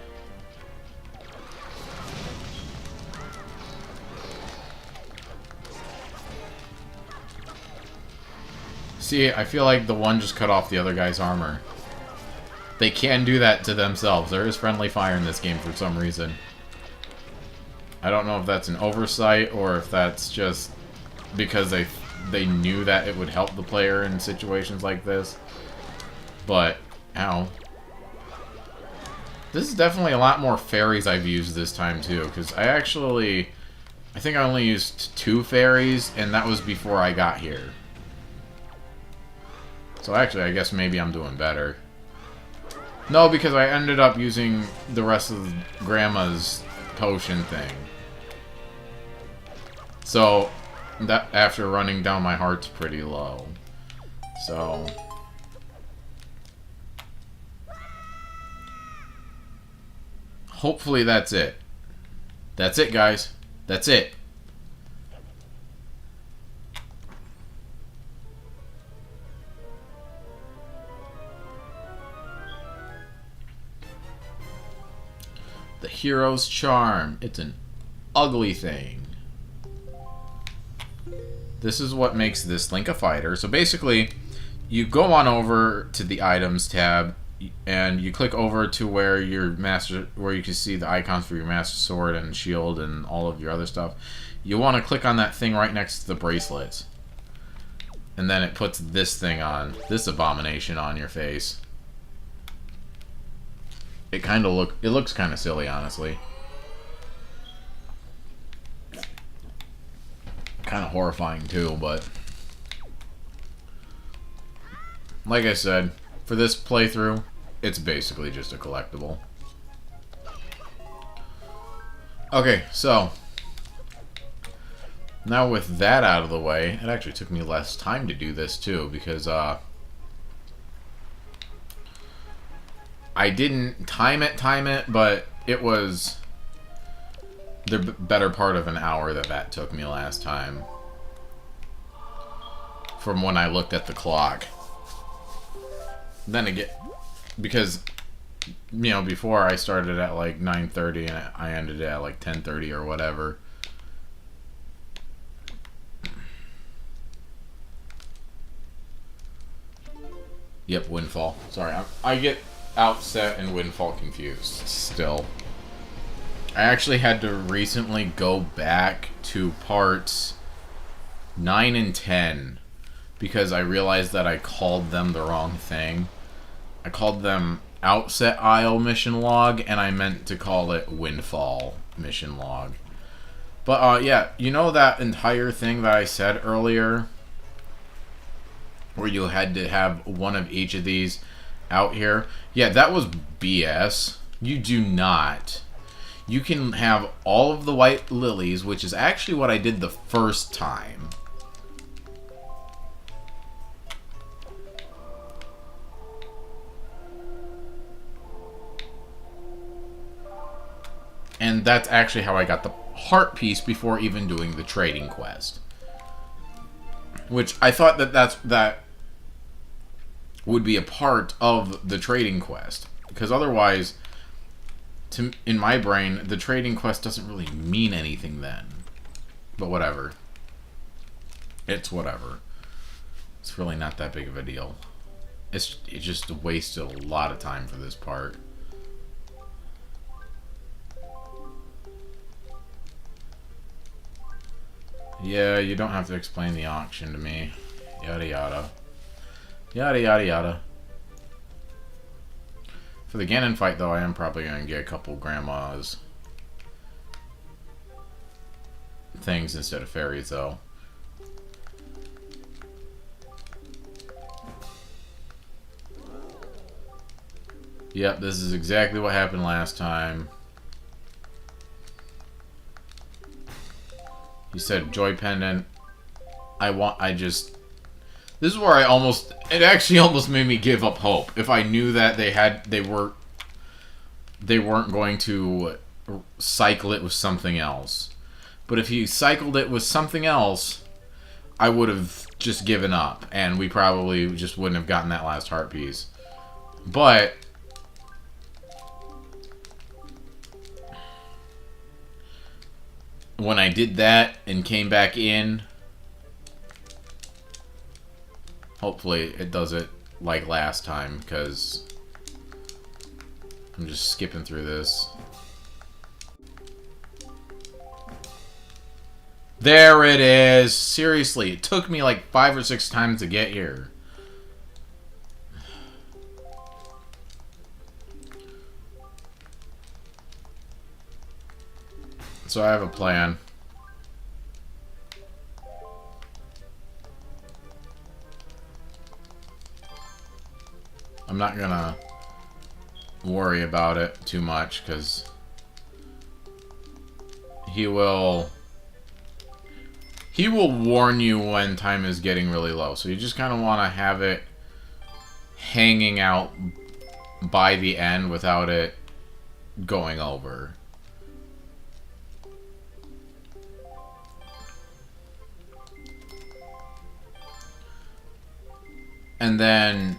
See, I feel like the one just cut off the other guy's armor. They can do that to themselves. There is friendly fire in this game for some reason. I don't know if that's an oversight or if that's just because they knew that it would help the player in situations like this. But, ow. This is definitely a lot more fairies I've used this time, too, because I think I only used 2 fairies, and that was before I got here. So actually, I guess maybe I'm doing better. No, because I ended up using the rest of Grandma's potion thing. So, that after running down, my heart's pretty low. So... hopefully that's it. That's it, guys. That's it. The hero's charm. It's an ugly thing. This is what makes this Link a fighter. So basically, you go on over to the items tab, and you click over to where where you can see the icons for your master sword and shield and all of your other stuff. You want to click on that thing right next to the bracelets, and then it puts this thing on, this abomination on your face. It looks kind of silly, honestly. Kind of horrifying too, but like I said, for this playthrough, it's basically just a collectible. Okay, so now with that out of the way, it actually took me less time to do this too, because I didn't time it, but it was the better part of an hour that took me last time. From when I looked at the clock. Then again, because, you know, before I started at like 9:30 and I ended at like 10:30 or whatever. Yep, Windfall. Sorry, I get Outset and Windfall confused still. I actually had to recently go back to parts 9 and 10 because I realized that I called them the wrong thing. I called them Outset Isle mission log, and I meant to call it Windfall mission log. But yeah, you know that entire thing that I said earlier, where you had to have one of each of these out here? Yeah, that was BS. You do not. You can have all of the white lilies, which is actually what I did the first time. And that's actually how I got the heart piece before even doing the trading quest. Which I thought that would be a part of the trading quest. Because otherwise, in my brain, the trading quest doesn't really mean anything then. But whatever. It's whatever. It's really not that big of a deal. It just wasted a lot of time for this part. Yeah, you don't have to explain the auction to me. Yada yada. Yada yada yada. For the Ganon fight, though, I am probably going to get a couple grandma's things instead of fairies, though. Yep, this is exactly what happened last time. You said Joy Pendant. This is where it actually almost made me give up hope. If I knew that they weren't going to cycle it with something else. But if you cycled it with something else, I would have just given up, and we probably just wouldn't have gotten that last heart piece. But when I did that and came back in, hopefully it does it like last time, because I'm just skipping through this. There it is! Seriously, it took me like 5 or 6 times to get here. So I have a plan. I'm not gonna worry about it too much because he will warn you when time is getting really low. So you just kind of want to have it hanging out by the end without it going over. And then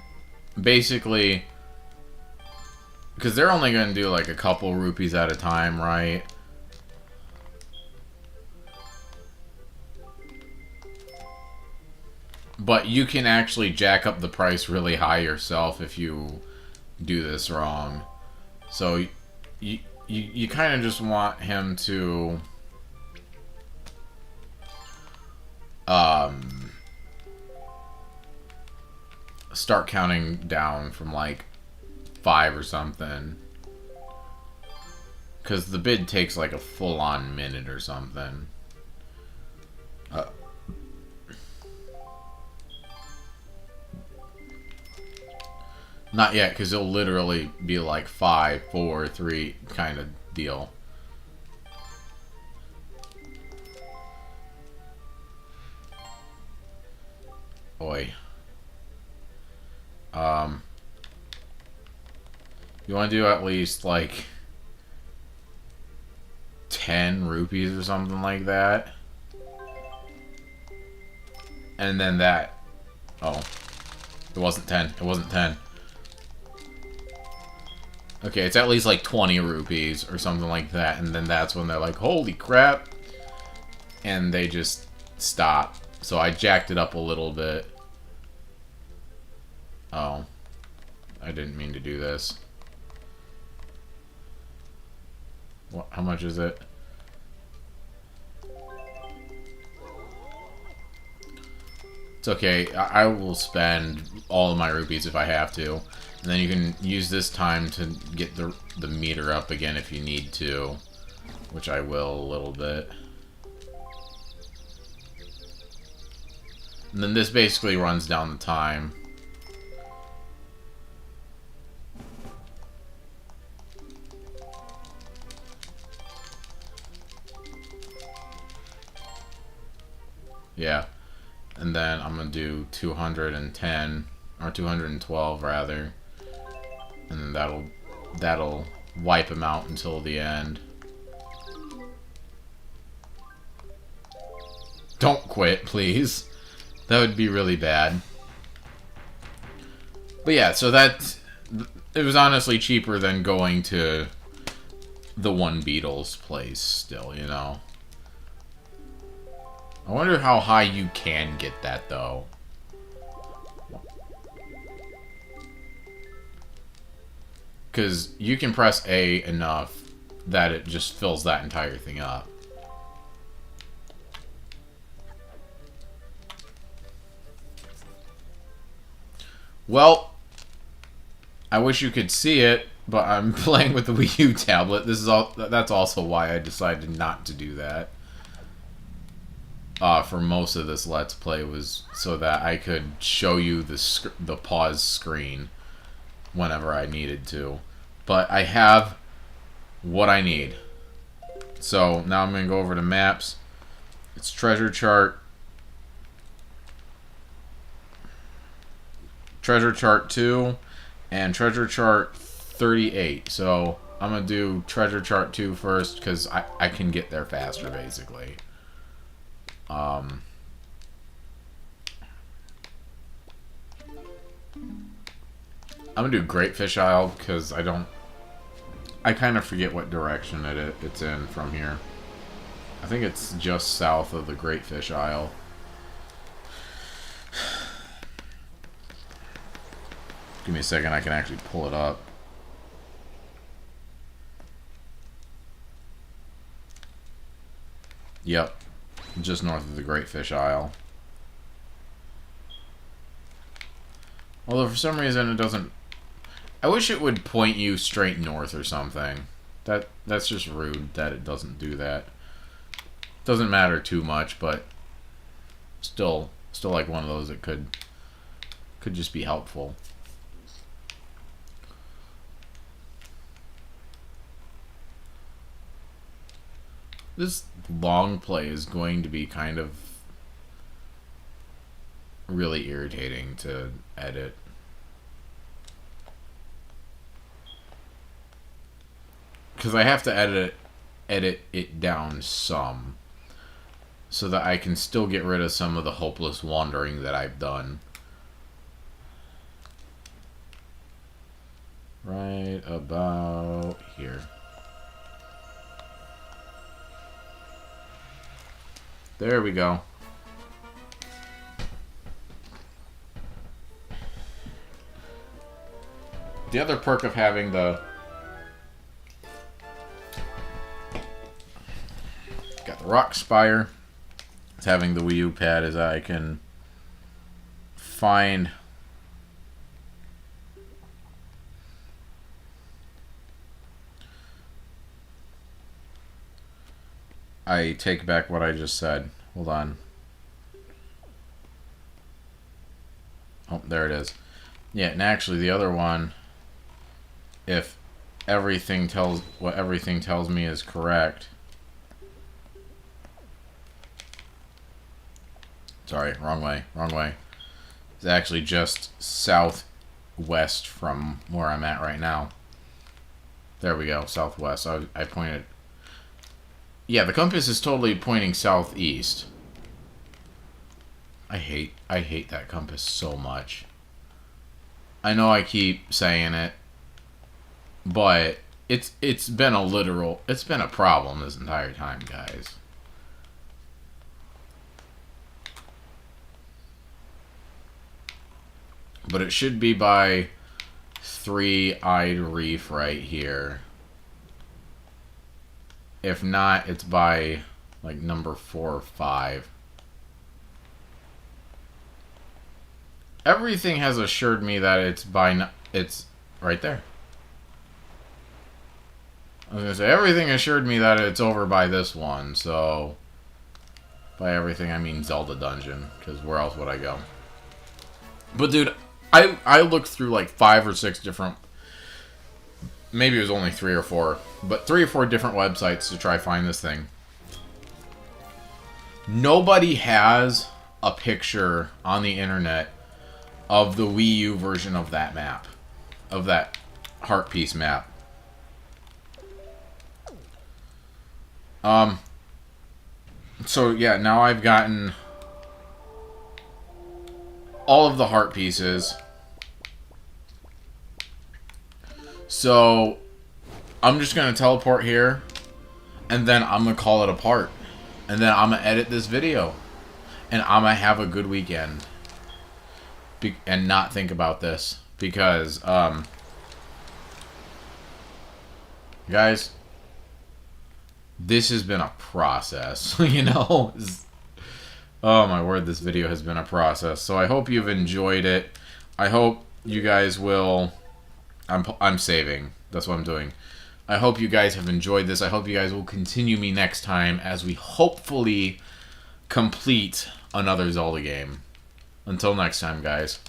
basically, because they're only going to do like a couple rupees at a time, right? But you can actually jack up the price really high yourself if you do this wrong. So you kind of just want him to start counting down from like 5 or something, because the bid takes like a full-on minute or something. Not yet, because it'll literally be like 5, 4, 3 kind of deal. Oi. You want to do at least like 10 rupees or something like that. And then that... Oh. It wasn't 10. It wasn't 10. Okay, it's at least like 20 rupees or something like that. And then that's when they're like, holy crap. And they just stop. So I jacked it up a little bit. Oh. I didn't mean to do this. What, how much is it? It's okay. I will spend all of my rupees if I have to. And then you can use this time to get the meter up again if you need to. Which I will a little bit. And then this basically runs down the time. Yeah. And then I'm going to do 210, or 212 rather. And then that'll wipe him out until the end. Don't quit, please. That would be really bad. But yeah, so it was honestly cheaper than going to the one Beatles place still, you know. I wonder how high you can get that, though. Because you can press A enough that it just fills that entire thing up. Well, I wish you could see it, but I'm playing with the Wii U tablet. That's also why I decided not to do that. For most of this Let's Play was so that I could show you the pause screen whenever I needed to. But I have what I need. So now I'm going to go over to maps. It's treasure chart. Treasure chart 2 and treasure chart 38. So I'm going to do treasure chart 2 first because I can get there faster basically. I'm gonna do Great Fish Isle because I kind of forget what direction it's in from here. I think it's just south of the Great Fish Isle. Give me a second, I can actually pull it up. Yep. Just north of the Great Fish Isle. Although for some reason it doesn't... I wish it would point you straight north or something. That's just rude that it doesn't do that. Doesn't matter too much, but still like one of those that could just be helpful. This long play is going to be kind of really irritating to edit. Because I have to edit it down some so that I can still get rid of some of the hopeless wandering that I've done. Right about here. There we go. The other perk of having the rock spire is having the Wii U pad is I can find I take back what I just said. Hold on. Oh, there it is. Yeah, and actually the other one, if everything tells me is correct. Sorry, wrong way. It's actually just southwest from where I'm at right now. There we go, southwest. I pointed. Yeah, the compass is totally pointing southeast. I hate that compass so much. I know I keep saying it, but it's been a problem this entire time, guys. But it should be by Three-Eyed Reef right here. If not, it's by like number 4 or 5. Everything has assured me that it's right there. I was gonna say everything assured me that it's over by this one. So by everything I mean Zelda dungeon, because where else would I go? But dude, I looked through like 5 or 6 different. Maybe it was only 3 or 4, but 3 or 4 different websites to try find this thing. Nobody has a picture on the internet of the Wii U version of that map, of that heart piece map. So yeah, now I've gotten all of the heart pieces. So I'm just going to teleport here, and then I'm going to call it a part. And then I'm going to edit this video. And I'm going to have a good weekend. And not think about this. Because, guys, this has been a process. You know? Oh my word, this video has been a process. So I hope you've enjoyed it. I hope you guys will... I'm saving. That's what I'm doing. I hope you guys have enjoyed this. I hope you guys will continue me next time as we hopefully complete another Zelda game. Until next time, guys.